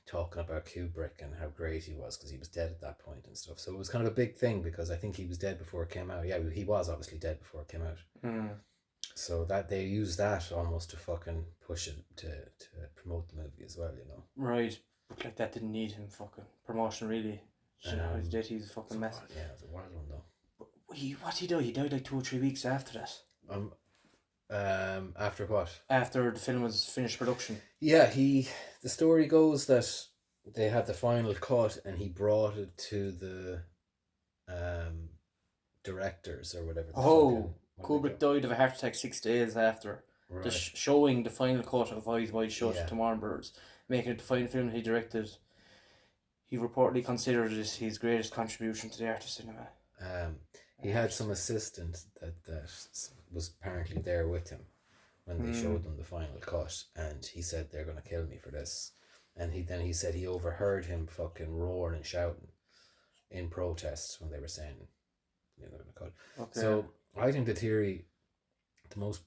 talking about Kubrick and how great he was because he was dead at that point and stuff. So it was kind of a big thing because I think he was dead before it came out. Yeah, he was obviously dead before it came out. So that they used that almost to fucking push it to promote the movie as well, you know. Right, but like that didn't need him fucking promotion really. You know, his death, he's fucking massive. Yeah, it was a wild one though. But what he died? He died like 2 or 3 weeks after that. After what? After the film was finished production. Yeah, the story goes that they had the final cut and he brought it to the directors or whatever. Kubrick died of a heart attack 6 days after showing the final cut of Eyes Wide Shut to Warner Bros. Making it the final film he directed. He reportedly considered it his greatest contribution to the art of cinema. He had some assistant that was apparently there with him when they showed them the final cut, and he said they're gonna kill me for this, and he said he overheard him fucking roaring and shouting in protest when they were saying they're gonna cut. Okay. So I think the most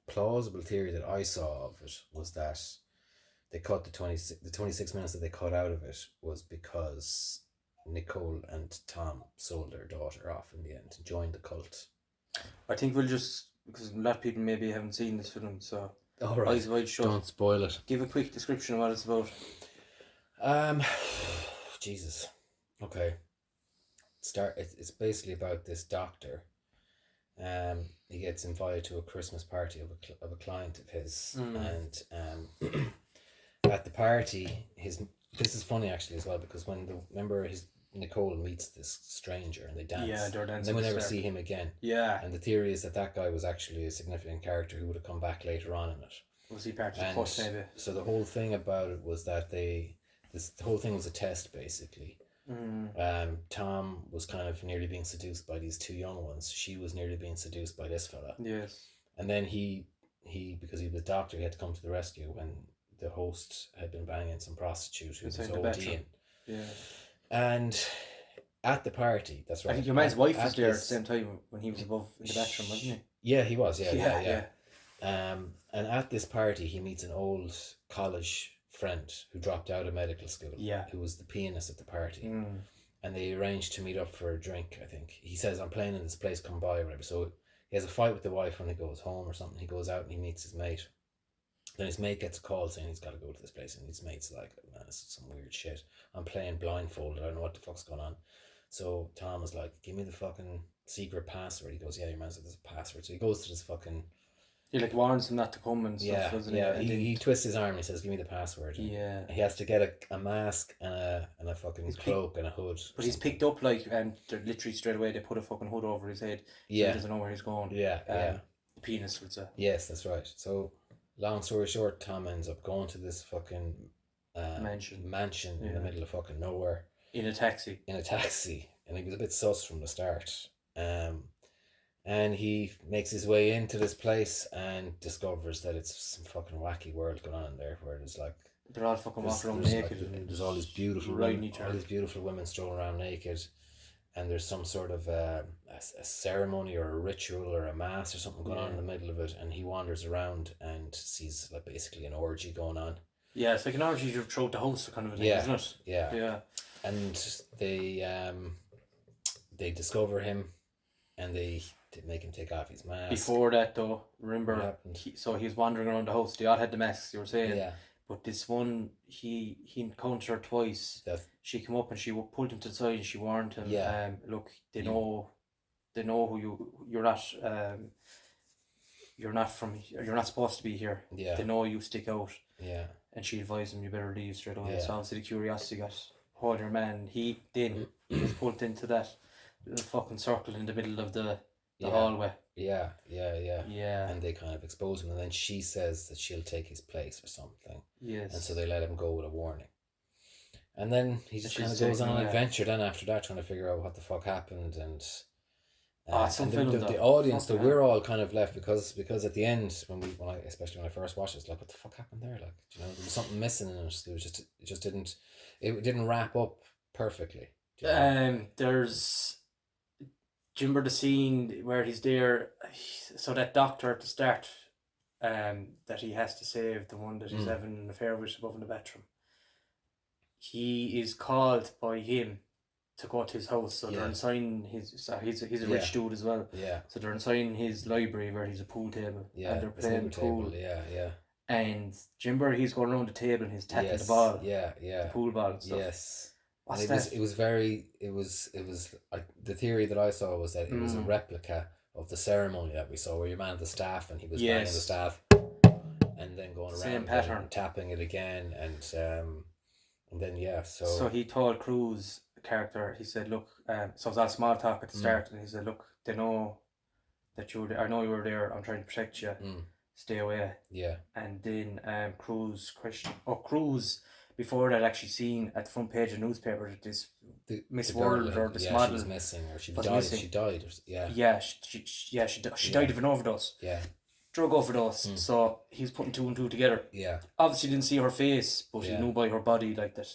plausible theory that I saw of it was that they cut the 26 minutes that they cut out of it was because Nicole and Tom sold their daughter off in the end and joined the cult. I think we'll just, because a lot of people maybe haven't seen this film, so Eyes Wide Shut. Don't spoil it. Give a quick description of what it's about. Jesus. Okay. It's basically about this doctor. He gets invited to a Christmas party of a client of his, and at the party, this is funny actually as well because Nicole meets this stranger and they dance. Yeah, they're dancing. And then we never see him again. Yeah. And the theory is that guy was actually a significant character who would have come back later on in it. Was he part of the plot maybe? So the whole thing about it was that the whole thing was a test basically. Tom was kind of nearly being seduced by these 2 young ones. She was nearly being seduced by this fella. Yes. And then he because he was a doctor, he had to come to the rescue when the host had been banging some prostitute who was ODing. Yeah. And at the party, that's right. I think your man's wife was there at the same time when he was above in the bathroom, wasn't he? Yeah, he was. Yeah. And at this party, he meets an old college friend who dropped out of medical school. Yeah. Who was the pianist at the party. And they arranged to meet up for a drink, I think. He says, I'm playing in this place, come by or whatever. So he has a fight with the wife when he goes home or something. He goes out and he meets his mate. Then his mate gets a call saying he's got to go to this place, and his mate's like, man, this is some weird shit. I'm playing blindfolded. I don't know what the fuck's going on. So Tom is like, give me the fucking secret password. He goes, yeah, your man said there's a password. So he goes to this fucking He like warns him not to come and stuff, doesn't he? Yeah. He twists his arm and he says, "Give me the password." Yeah. He has to get a mask and a fucking cloak and a hood. But he's picked up like, and they're literally straight away they put a fucking hood over his head. So he doesn't know where he's going. Yeah. The penis would say. Yes, that's right. So, long story short, Tom ends up going to this fucking mansion in the middle of fucking nowhere. In a taxi. And he was a bit sus from the start. And he makes his way into this place and discovers that it's some fucking wacky world going on there, where there's like they're all fucking walking around naked. Like, there's all these beautiful women strolling around naked, and there's some sort of a ceremony or a ritual or a mass or something going on in the middle of it, and he wanders around and sees like basically an orgy going on. Yeah, it's like an orgy you've thrown the house kind of a thing, isn't it? Yeah. And they discover him, and they make him take off his mask. Before that, though, remember, he was wandering around the house. They all had the masks, you were saying. Yeah. But this one, he encountered her twice. She came up and she pulled him to the side and she warned him. Yeah. Look, they know who you're not. You're not supposed to be here. Yeah. They know you stick out. Yeah. And she advised him, you better leave straight away. Yeah. So obviously the curiosity got hold of your man. He was pulled into that little fucking circle in the middle of the hallway. Yeah. And they kind of expose him, and then she says that she'll take his place or something. Yes. And so they let him go with a warning. And then he just kind of goes on an adventure then after that, trying to figure out what the fuck happened. And the audience, we're all kind of left because at the end, especially when I first watched it, it's like, what the fuck happened there? Like, there was something missing in it. It didn't wrap up perfectly. There's do you remember the scene where he's there? So that doctor at the start, that he has to save, the one that he's having an affair with above in the bathroom. He is called by him to go to his house. So they're inside he's a rich dude as well. Yeah. So they're inside his library where he's a pool table. Yeah. And they're playing pool. Yeah. And do you remember he's going around the table and he's tapping the ball? Yeah. The pool ball and stuff. Yes. And it was like the theory that I saw was that it was a replica of the ceremony that we saw, where you man the staff and he was banging the staff and then going around same pattern and tapping it again, and then so he told Cruz, the character, he said, look, so it was all small talk at the start, and he said, look, they know that I know you were there, I'm trying to protect you, stay away. Yeah. And then Cruz before that actually seen at the front page of the newspaper that this Miss World or this model was missing, or she died. She died. She died of an overdose. Yeah. Drug overdose. So he was putting two and two together. Yeah. Obviously didn't see her face, but he knew by her body like that.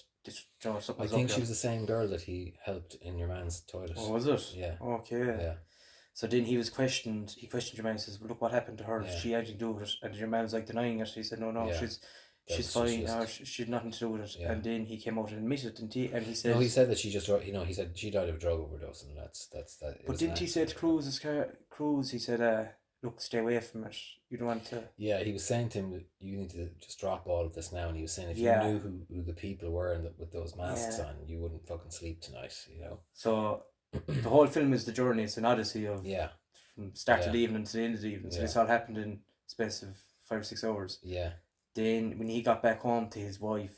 I think she was the same girl that he helped in your man's toilet. Oh, was it? Yeah. Okay. Yeah. So then he questioned your man. He says, well, look what happened to her. Did she actually do it? And your man was like denying it. He said, no, she's fine. She had nothing to do with it. Yeah. And then he came out and admitted, didn't he? And he said, no, he said that she just, he said she died of a drug overdose, and that's that. But didn't he say to Cruz? He said, look, stay away from it. You don't want to. Yeah, he was saying to him that you need to just drop all of this now, and he was saying if you knew who the people were and with those masks on, you wouldn't fucking sleep tonight. So the whole film is the journey. It's an odyssey of from start to the evening to the end of the evening. So this all happened in space of 5 or 6 hours. Yeah. Then when he got back home to his wife,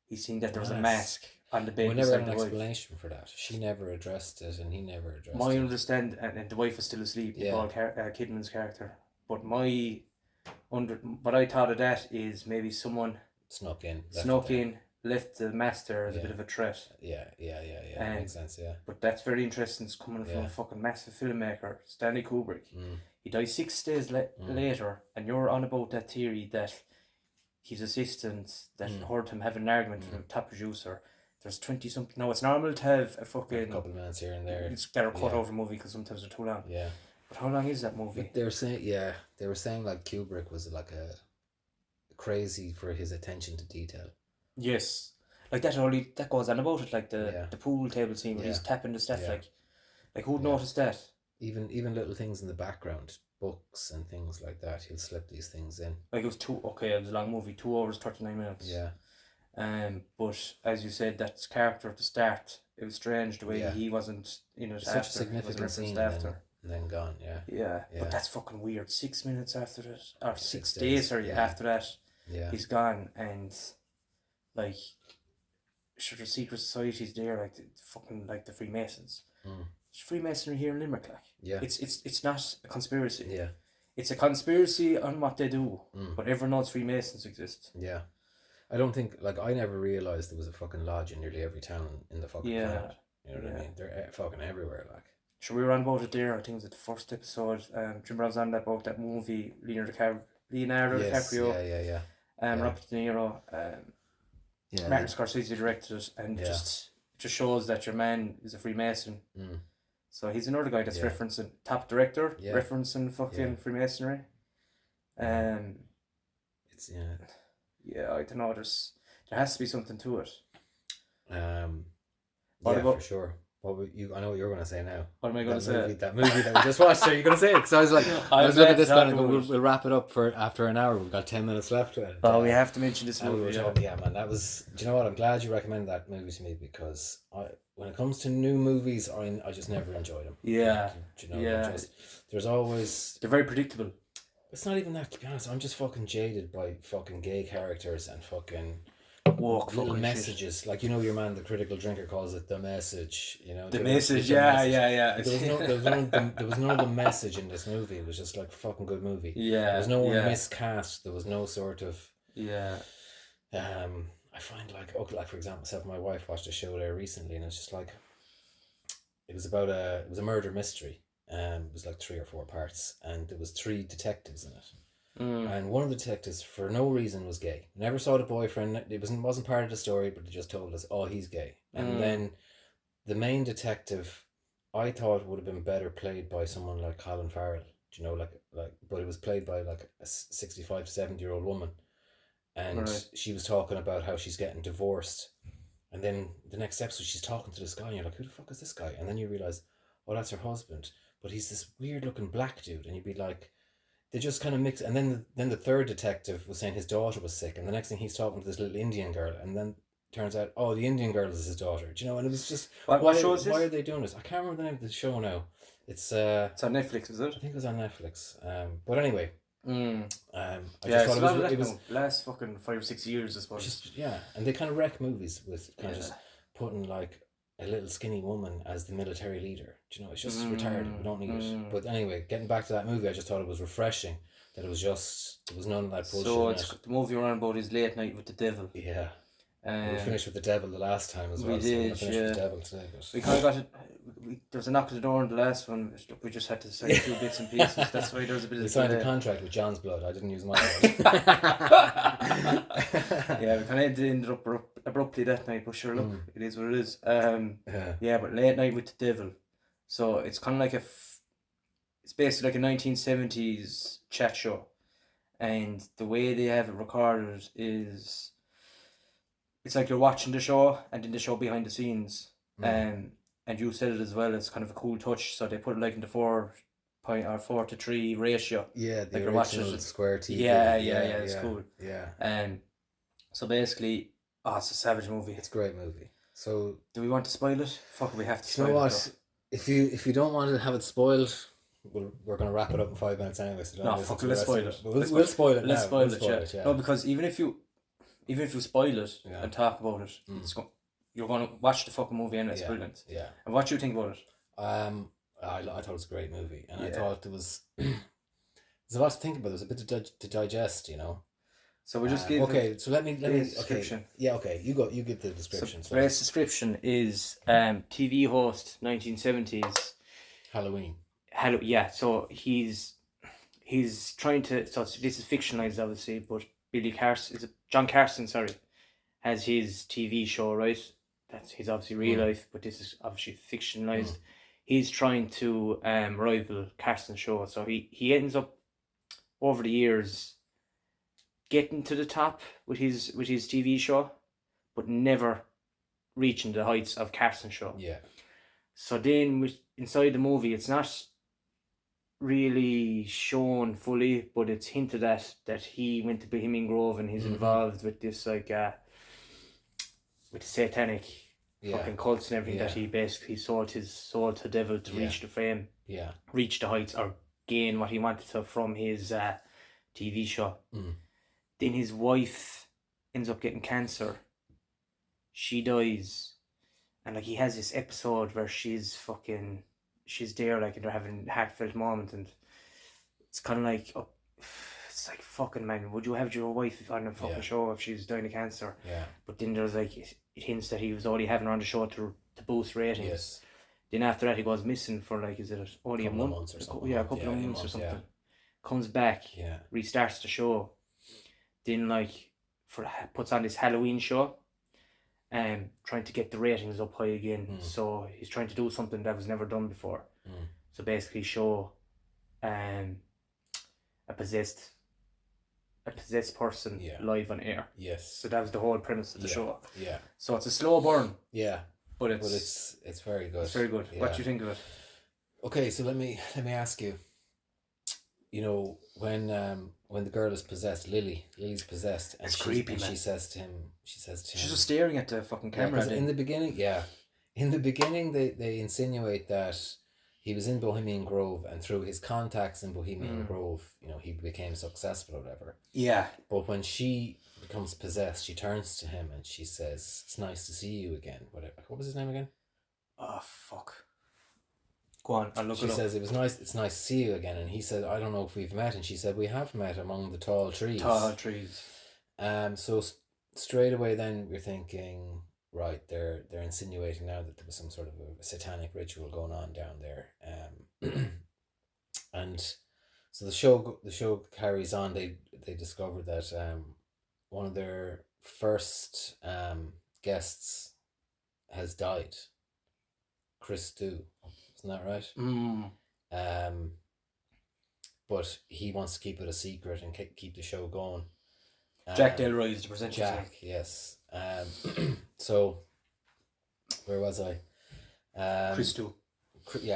he seen that there was a mask on the bed. We never had an explanation for that. She never addressed it, and he never addressed it. My understand, and the wife was still asleep. Paul Kidman's character. But what I thought of that is maybe someone snuck in, left the mask there as a bit of a threat. Yeah. Makes sense. Yeah. But that's very interesting. It's coming from a fucking massive filmmaker, Stanley Kubrick. He died 6 days later, and you're on about that theory that his assistant that heard him having an argument with the top producer. There's 20 something. No, it's normal to have a fucking couple of minutes here and there. It's better cut over a movie because sometimes they're too long. Yeah. But how long is that movie? But they were saying like Kubrick was like a crazy for his attention to detail. Yes, like that goes on about it, like the pool table scene where he's tapping the stuff, like who'd notice that? Even little things in the background, books and things like that, he'll slip these things in. Like it was a long movie, 2 hours 39 minutes. Yeah. But as you said, that's character at the start. It was strange the way he wasn't in it such after. a significant scene. and then gone. Yeah. Yeah. Yeah. But that's fucking weird. 6 minutes after that, or 6 days, days, sorry, yeah. after that, Yeah. he's gone, and like, sure, the secret societies there, like fucking like the Freemasons. There's Freemasonry here in Limerick, like. Yeah. It's not a conspiracy. Yeah. It's a conspiracy on what they do, but everyone knows Freemasons exist. Yeah. I don't think, like, I never realised there was a fucking lodge in nearly every town in the fucking planet. You know what I mean? They're fucking everywhere, like. Sure, we were on about it there, I think it was the first episode. Jim was on about that movie, Leonardo DiCaprio. Robert De Niro, Martin Scorsese directed it, and just shows that your man is a Freemason. So he's another guy that's referencing, top director, referencing fucking Freemasonry. It's, yeah, I don't know, there has to be something to it. For sure. I know what you're going to say now. What am I going to say? That movie that we just watched. Are you going to say it? Because I was like, I was looking at this guy and we'll wrap it up for after an hour. We've got 10 minutes left. Oh, we have to mention this movie. Yeah, man. That was. Do you know what? I'm glad you recommended that movie to me, because when it comes to new movies, I just never enjoy them. Yeah. Do you know? There's always. They're very predictable. It's not even that, to be honest. I'm just fucking jaded by fucking gay characters and fucking. Little messages, shit. Like, you know, your man, the critical drinker, calls it the message. You know, the message. Yeah. There was no the message in this movie. It was just like a fucking good movie. Yeah, there was no one miscast. There was no sort of. Yeah. I find like for example, myself and my wife watched a show there recently, and it's just like. It was a murder mystery. It was like 3 or 4 parts, and there was 3 detectives in it. And one of the detectives, for no reason, was gay. Never saw the boyfriend. It wasn't part of the story, but they just told us, oh, he's gay. And then the main detective, I thought would have been better played by someone like Colin Farrell. Do you know, but it was played by like a 65 to 70-year-old woman, and she was talking about how she's getting divorced. And then the next episode, she's talking to this guy, and you're like, who the fuck is this guy? And then you realize, oh, that's her husband, but he's this weird looking black dude, and you'd be like. They just kind of mix, and then the third detective was saying his daughter was sick, and the next thing he's talking to this little Indian girl, and then turns out, oh, the Indian girl is his daughter. Do you know? And it was just what show is this? Why are they doing this? I can't remember the name of the show now. It's on Netflix, is it? I think it was on Netflix. But anyway, I just thought it was last fucking 5 or 6 years, I suppose. And they kind of wreck movies with kind of just putting like a little skinny woman as the military leader. Do you know, it's just retarded. We don't need it. But anyway, getting back to that movie, I just thought it was refreshing that there was none of that bullshit. So the movie we're on about is Late Night with the Devil. Yeah. We finished with the devil the last time as well. We did, so finished with the devil today. But... We kind of got it. There was a knock at the door in the last one. We just had to sign a few bits and pieces. That's why there was a bit of. We signed a contract with John's blood. I didn't use mine. Yeah, we kind of ended up abruptly that night, but sure, look, it is what it is. But Late Night with the Devil. So it's kind of like it's basically like a 1970s chat show, and the way they have it recorded is. It's like you're watching the show and then the show behind the scenes. And you said it as well, it's kind of a cool touch. So they put it like in the 4:3 ratio. Yeah, the like original square TV. Yeah, it's cool. Yeah. So basically, it's a savage movie. It's a great movie. So do we want to spoil it? Fuck, we have to spoil it. You know what? If you don't want to have it spoiled, we're going to wrap it up in 5 minutes anyway. So let's spoil it. We'll spoil it. Let's spoil it. Yeah. No, because even if you spoil it and talk about it, you're going to watch the fucking movie anyway. It's brilliant. Yeah. And what do you think about it? I thought it was a great movie, and I thought there was there's a lot to think about. There's a bit to digest, you know. So we just give. Okay, so let me description. Okay. Yeah. Okay. You go. You give the description. So Ray's description is TV host 1970s. Halloween. Yeah. So he's trying to. So this is fictionalized, obviously, but John Carson, has his TV show, right? He's obviously real life, but this is obviously fictionalized. He's trying to rival Carson's show, so he ends up over the years getting to the top with his TV show, but never reaching the heights of Carson's show. Yeah. So then inside the movie, it's not really shown fully, but it's hinted at that he went to Bohemian Grove and he's involved with this with the satanic fucking cults and everything, that he basically sold his soul to the devil to reach the fame, reach the heights, or gain what he wanted to from his TV show. Then his wife ends up getting cancer. She dies, and like he has this episode where she's there, like, and they're having a heartfelt moment, and it's kind of like, it's like, fucking man, would you have your wife on a fucking show if she's dying of cancer? But then there's like, it hints that he was already having her on the show to boost ratings. Then after that he goes missing for like, is it only a month? Or something. Yeah, a couple of months or something. Comes back, restarts the show. Then like puts on this Halloween show, trying to get the ratings up high again. So he's trying to do something that was never done before. So basically show a possessed person live on air. So that was the whole premise of the show. So it's a slow burn. But it's very good. It's very good. What do you think of it? Okay, so let me ask you. You know, when the girl is possessed, Lily's possessed, and it's creepy, man. She says to him, she's just staring at the fucking camera. In the beginning, they insinuate that he was in Bohemian Grove, and through his contacts in Bohemian Grove, you know, he became successful or whatever. But when she becomes possessed, she turns to him and she says, "It's nice to see you again." What was his name again? Oh, fuck. Go on, I'll look it up. She says, it's nice to see you again. And he said, "I don't know if we've met." And she said, "We have met among the tall trees." So straight away then we're thinking, right, they're insinuating now that there was some sort of a satanic ritual going on down there. And so the show carries on. They discover that one of their first guests has died. Chris Du. Isn't that right? But he wants to keep it a secret and keep the show going. Jack Delroy is the presenter. Jack, yes. So where was I? Chris Du.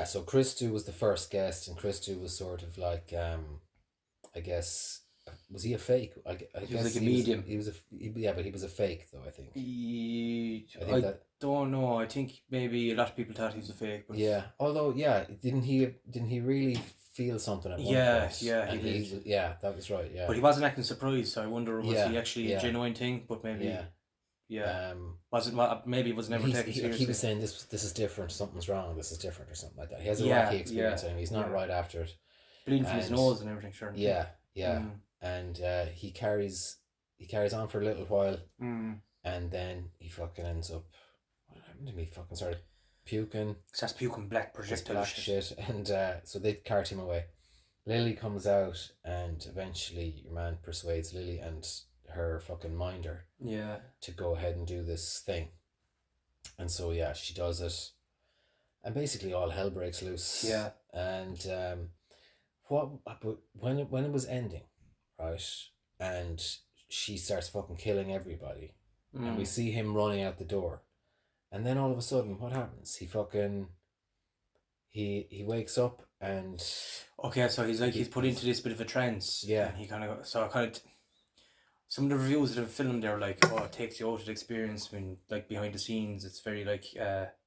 So Chris Du was the first guest, and Chris Du was sort of like, I guess, was he a fake? I he guess was like a medium. But he was a fake though, I think. I don't know. I think maybe a lot of people thought he was a fake. But although didn't he really feel something at one point? He did. That was right. But he wasn't acting surprised, so I wonder, was he actually a genuine thing? But maybe maybe it was never taken seriously. He was saying this is different, something's wrong, this is different, or something like that. He has a wacky experience, and he's not right after it. Bleeding from his nose and everything, sure. And he carries on for a little while, and then he fucking ends up. What happened to me? Fucking started puking. Starts puking black projectile shit, and so they cart him away. Lily comes out, and eventually your man persuades Lily and her fucking minder to go ahead and do this thing. And so she does it, and basically all hell breaks loose. And when it was ending, right, and she starts fucking killing everybody, and we see him running out the door, and then all of a sudden, what happens? He wakes up, and so he's put into this bit of a trance. And he kind of some of the reviews that have filmed, they're like, it takes you out of the experience when, like, behind the scenes, it's very like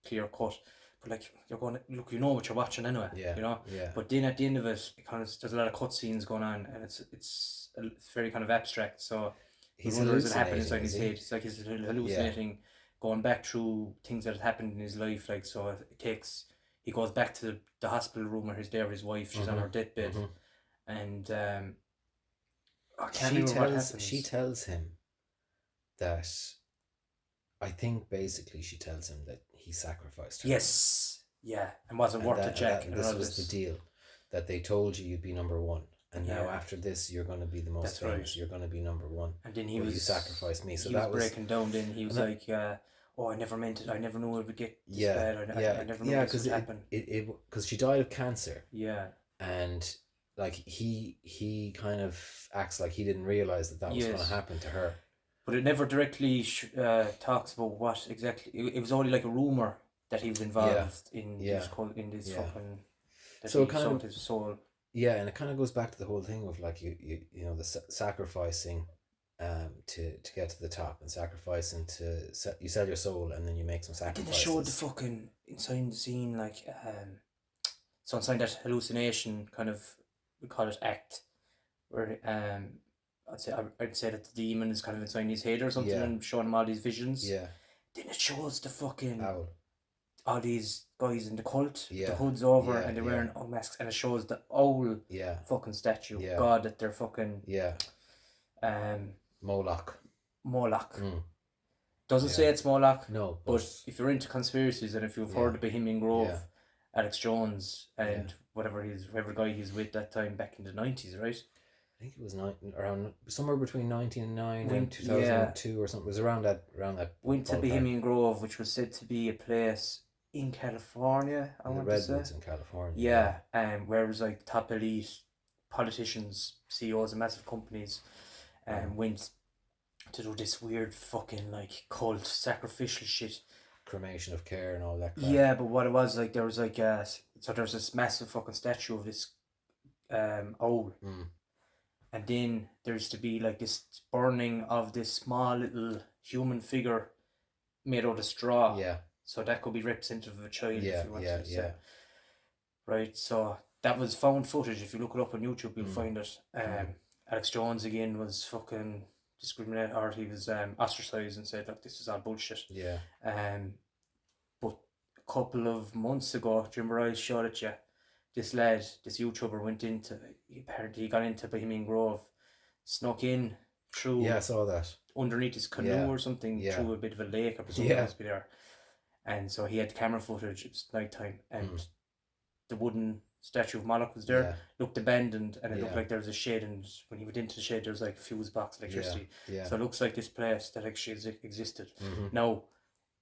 clear cut. But like, you're going, look, you know what you're watching anyway. You know. But then at the end of it, there's a lot of cut scenes going on, and it's very kind of abstract. So he's hallucinating. What happens inside his head. It's like he's hallucinating, going back through things that have happened in his life. Like, so he goes back to the hospital room where he's there with his wife. She's on her deathbed, and she tells him that, I think basically she tells him that he sacrificed her. Yes. And wasn't worth it, Jack. And this was the deal, that they told you you'd be number one, and now after this you're going to be the most famous. Right. You're going to be number one. And then you sacrificed me. So that was breaking down. Then he was like, I never meant it. I never knew it would get this bad. I never knew this would happen. Because she died of cancer. And like he kind of acts like he didn't realize that was going to happen to her. But it never directly talks about what exactly. It was only like a rumor that he was involved in this fucking. So it kind of his soul. Yeah, and it kind of goes back to the whole thing of like you know, the sacrificing to get to the top and sacrifice, and you sell your soul and then you make some sacrifices. Didn't they show the fucking inside the scene, like so inside that hallucination kind of, we call it act, where I'd say that the demon is kind of inside his head or something, and showing him all these visions. Yeah. Then it shows the fucking owl. All these guys in the cult, the hood's over, and they're wearing all masks, and it shows the owl fucking statue, god that they're fucking Moloch. Doesn't say it's Moloch. No, but if you're into conspiracies, and if you've heard of Bohemian Grove, Alex Jones and whatever guy he's with that time back in the 90s, right? I think it was around somewhere between 1909 and 2002 or something. It was around that. Went to Bohemian Grove, which was said to be a place in California. I want to say. Redwoods in California. Yeah, where it was like top elite politicians, CEOs of massive companies, went to do this weird fucking like cult sacrificial shit. Cremation of care and all that crap. Yeah, but what it was like, there was like so there's this massive fucking statue of this owl. And then there's to be like this burning of this small little human figure made out of straw. Yeah. So that could be representative of a child, if you want to say. Yeah. Right, so that was found footage. If you look it up on YouTube, you'll find it. Alex Jones again was fucking discriminated, or he was ostracized and said, look, this is all bullshit. Yeah. But a couple of months ago, do you remember I showed it you? This lad, this YouTuber apparently he got into Bohemian Grove, snuck in through... Yeah, I saw that. Underneath his canoe or something, through a bit of a lake, I presume it must be there. And so he had camera footage, it was night time, and the wooden statue of Moloch was there, looked abandoned, and it looked like there was a shed, and when he went into the shed there was like a fuse box of electricity. So it looks like this place that actually existed. Now,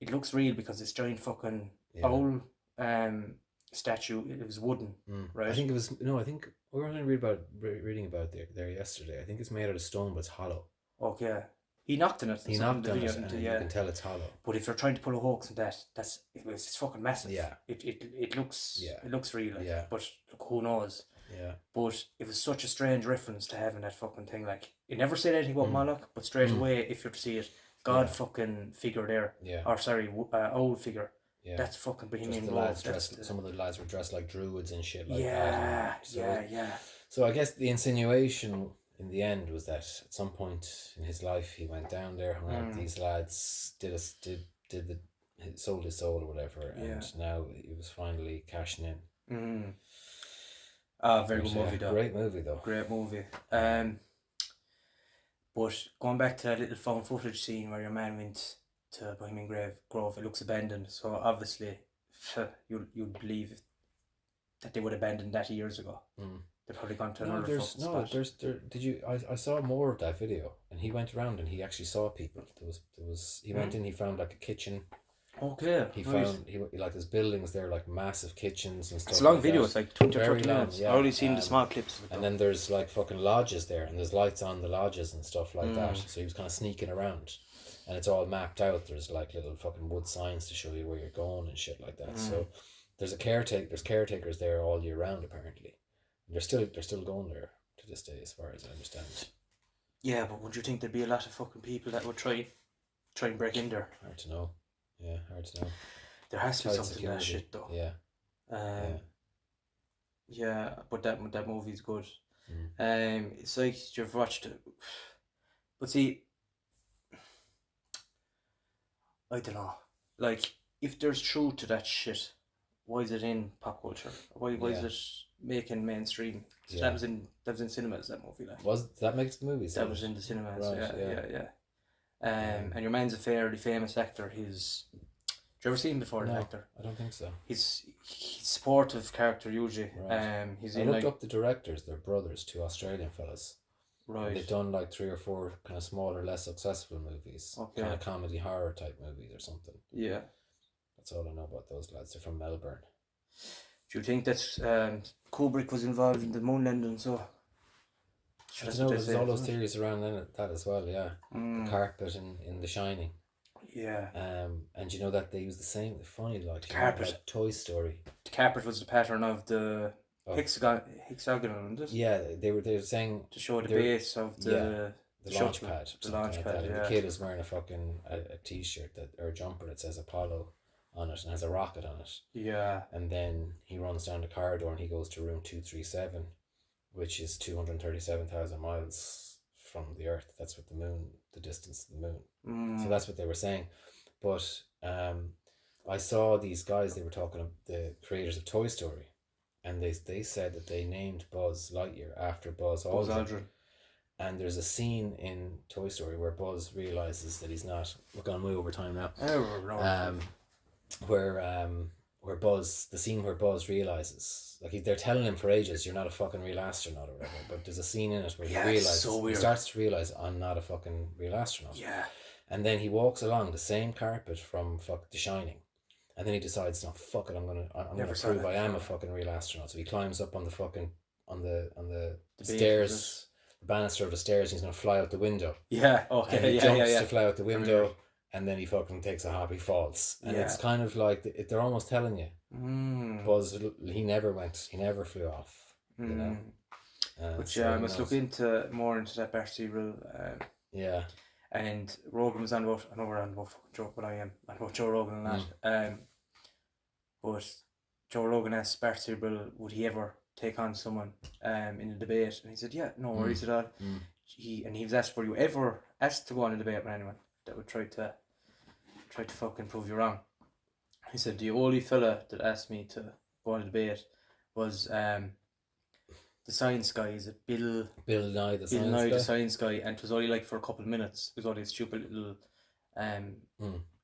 it looks real because this giant fucking owl statue, it was wooden, right? I think it was, I think we were only reading about there yesterday. I think it's made out of stone, but it's hollow. Okay. He knocked on it. He knocked on it, and you can tell it's hollow. But if you're trying to pull a hoax on it's fucking massive. Yeah. It looks real. Like, but look, who knows? Yeah. But it was such a strange reference to having that fucking thing. Like, it never said anything about Moloch, but straight away, if you're to see it, God fucking figure there. Yeah. Or sorry, old figure. Yeah. That's fucking Bohemian Grove. Some of the lads were dressed like druids and shit like that. So I guess the insinuation in the end was that at some point in his life he went down there, hung out with these lads, sold his soul or whatever, and now he was finally cashing in. Very good movie though. Great movie though. Great movie. But going back to that little found footage scene where your man went to Bohemian Grove, it looks abandoned. So obviously, you'd believe that they would abandon that years ago. They've probably gone to another spot. I saw more of that video, and he went around and he actually saw people. He went in, he found like a kitchen. Okay. He found like there's buildings there, like massive kitchens and stuff. It's a long video. It's like 20 or 30 minutes. I've only seen the small clips. And then there's like fucking lodges there, and there's lights on the lodges and stuff like that. So he was kind of sneaking around, and it's all mapped out. There's like little fucking wood signs to show you where you're going and shit like that. So there's caretakers there all year round apparently. They're still going there to this day, as far as I understand. Yeah, but would you think there'd be a lot of fucking people that would try and break in there? Hard to know. Yeah, hard to know. There has to be something to that shit, though. Yeah. Yeah, but that movie's good. It's like you've watched it, but see, I don't know. Like, if there's truth to that shit, why is it in pop culture? Why is it making mainstream? So that was in cinemas, that movie. Like, that makes the movies? That was in the cinemas. Right, yeah. And your man's a fairly famous actor. Did you ever see him before? No, the actor? I don't think so. He's supportive character usually. Right. I looked up the directors. They're brothers, two Australian fellas. Right. And they've done like 3 or 4 kind of smaller, less successful movies. Okay. Kind of comedy horror type movies or something. Yeah. That's all I know about those lads. They're from Melbourne. Do you think that Kubrick was involved in the moon landing? So I don't know. There's all those theories around that as well. Yeah, the carpet in The Shining. Yeah. And you know that they use the same funny like the carpet. Like Toy Story. The carpet was the pattern of the hexagonal, isn't it? Yeah, they were saying to show the base of the the launch pad. The launch like pad, that. And yeah. the kid is wearing a fucking a t-shirt or a jumper that says Apollo on it and has a rocket on it. Yeah. And then he runs down the corridor and he goes to room 237, which is 237,000 miles from the Earth. That's what the distance to the moon. So that's what they were saying. But I saw these guys, they were talking, the creators of Toy Story, and they said that they named Buzz Lightyear after Buzz Aldrin. And there's a scene in Toy Story where Buzz realizes that he's not. We're going way over time now. Where Buzz, the scene where Buzz realizes, like they're telling him for ages, you're not a fucking real astronaut or whatever. But there's a scene in it where he realizes, he starts to realize, I'm not a fucking real astronaut. Yeah. And then he walks along the same carpet from The Shining. And then he decides, no, fuck it, I'm gonna prove I am a fucking real astronaut. So he climbs up on the fucking on the stairs, the banister of the stairs, and he's gonna fly out the window. Yeah, okay, and he jumps to fly out the window, and then he fucking takes a hop, he falls. And it's kind of like they're almost telling you, Buzz, he never flew off. You know. But so I must look more into that vertebral. Yeah. And Rogan was on about, I know we're on about fucking Joe, but I am on about Joe Rogan and that. But Joe Rogan asked Bart Sibrel, would he ever take on someone in a debate? And he said, yeah, no worries at all. He was asked, were you ever asked to go on a debate with anyone that would try to fucking prove you wrong? He said, the only fella that asked me to go on a debate was the science guy. Is it Bill Nye, the science guy, and it was only like for a couple of minutes. It was only a stupid little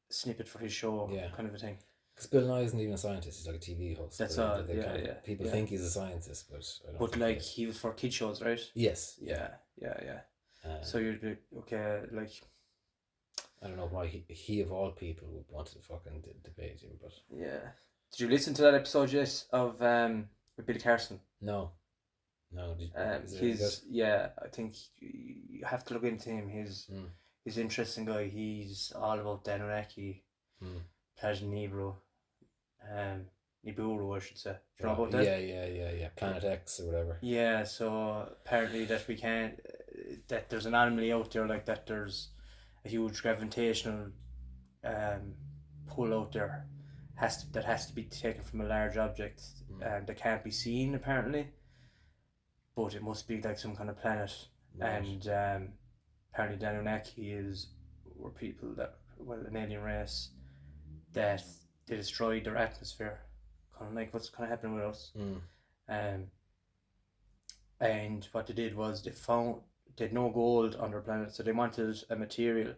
snippet for his show, kind of a thing. Because Bill Nye isn't even a scientist; he's like a TV host. That's all. People think he's a scientist, but I don't. But like he was for kid shows, right? Yes. Yeah. So you're okay, like. I don't know why he of all people would want to fucking debate him, but. Yeah. Did you listen to that episode yet of with Billy Carson? No. I think you have to look into him. He's an interesting guy. He's all about the Annunaki, Planet Nibiru, Nibiru, I should say. Do you know about that? Yeah. Planet X or whatever. Yeah, so apparently that there's an anomaly out there, like that there's a huge gravitational pull out there that has to be taken from a large object that can't be seen apparently. But it must be like some kind of planet, and apparently the Anunnaki were people an alien race that they destroyed their atmosphere, kind of like what's kind of happening with us. And what they did was they had no gold on their planet, so they wanted a material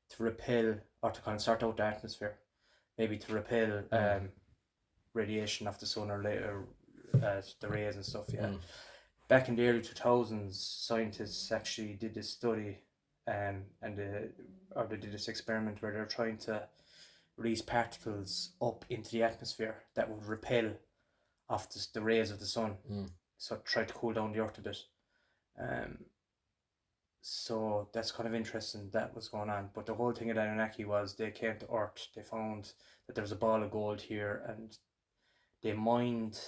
to repel or to kind of sort out the atmosphere, maybe to repel radiation of the sun or later the rays and stuff. Back in the early 2000s, scientists actually did this study, they did this experiment where they're trying to release particles up into the atmosphere that would repel off the rays of the sun. So try to cool down the earth a bit. So that's kind of interesting that was going on. But the whole thing at Anunnaki was they came to Earth, they found that there was a ball of gold here, and they mined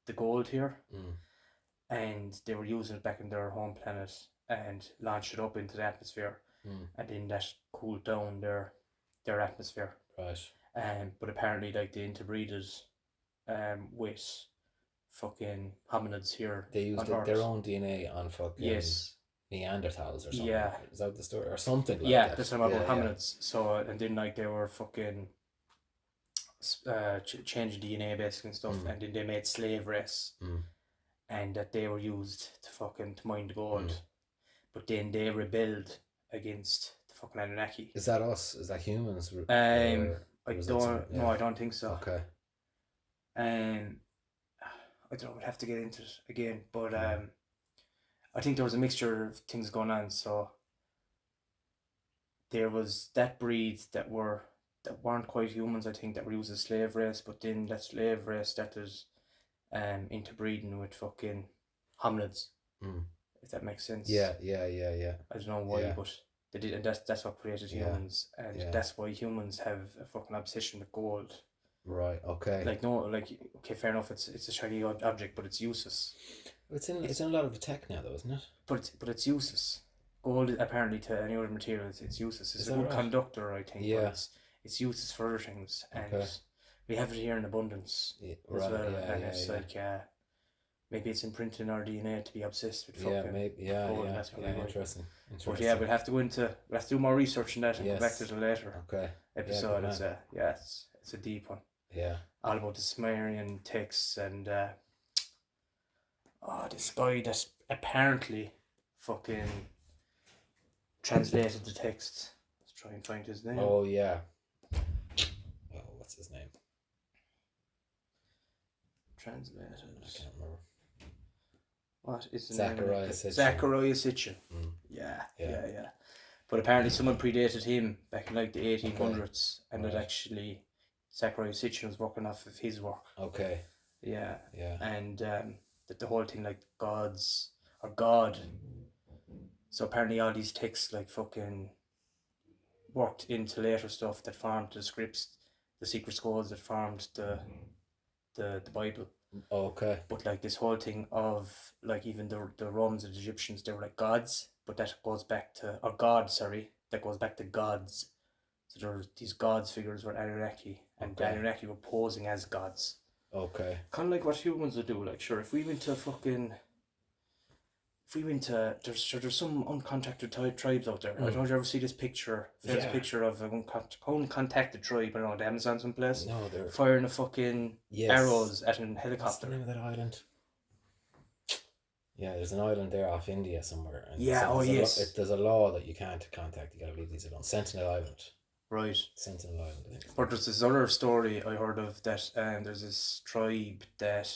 the gold here. And they were using it back in their home planet and launched it up into the atmosphere, and then that cooled down their atmosphere. Right. But apparently, like they interbreeded, with fucking hominids here. They used their own DNA on fucking Neanderthals or something. Yeah. Is that the story or something? Like yeah, that? That's what I'm about hominids. So and then like they were fucking changing DNA basically and stuff, and then they made slave race. And that they were used to mine the gold, but then they rebelled against the fucking Anunnaki. Is that us? Is that humans? I don't think so. Okay. I don't know. We'll have to get into it again, but I think there was a mixture of things going on. So there was that breed that weren't quite humans. I think that were used as slave race, but then that slave race started interbreeding with fucking hominids, if that makes sense. Yeah. I don't know why, but they did, and that's what created humans, and that's why humans have a fucking obsession with gold. Right. Okay. Okay, fair enough. It's a shiny object, but it's useless. It's in a lot of the tech now, though, isn't it? But it's useless. gold apparently to any other materials it's useless. It's a good conductor, I think. Yeah. But it's useless for other things, and Okay. we have it here in abundance as well. And it's like maybe it's imprinted in our DNA to be obsessed with fucking gold. And that's interesting. But yeah, we'll have to do more research on that and come back to it later. Okay. Episode. It's a deep one. Yeah. All about the Sumerian texts and this guy that apparently fucking translated the text. Let's try and find his name. Oh yeah. Oh, what's his name? Translated. I can't remember. What is the Zachariah name? Sitchin. Zachariah Sitchin. Yeah. But apparently someone predated him back in like the 1800s, and that actually Zachariah Sitchin was working off of his work. Okay. Yeah. And that the whole thing like gods or God. So apparently all these texts like fucking worked into later stuff that formed the scripts, the secret codes that formed the Bible. Okay. But like this whole thing of like even the Romans and the Egyptians, they were like gods, but that goes back to that goes back to gods. So there were these gods figures were Annunaki, and the Anunnaki were posing as gods. Okay. Kind of like what humans would do. Like sure, if we went to there's some uncontacted tribes out there. I don't know if you ever see this picture, picture of an uncontacted tribe, I don't know, the Amazon someplace. No, they're firing the fucking arrows at a helicopter. What's the name of that island? Yeah, there's an island there off India somewhere. And there's a law that you can't contact. You gotta leave these alone. Sentinel Island. Right. Sentinel Island, I think. But there's this other story I heard of that there's this tribe that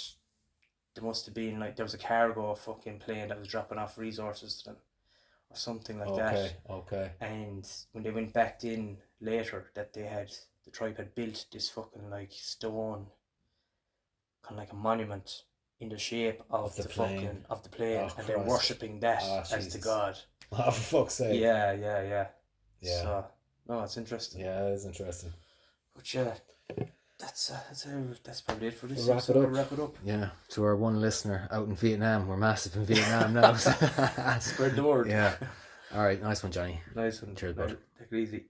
there must have been like there was a cargo fucking plane that was dropping off resources to them or something like that. Okay. And when they went back in later, that the tribe had built this fucking like stone, kind of like a monument in the shape of the plane, and they're worshipping that as the god. Oh, for fuck's sake! Yeah. So no, it's interesting. Yeah, it is interesting. But yeah. That's probably it for this. We'll wrap it up. Yeah, to our one listener out in Vietnam, we're massive in Vietnam now. Spread the word. Yeah. All right, nice one, Johnny. Nice one. Cheers, bud. Take it easy.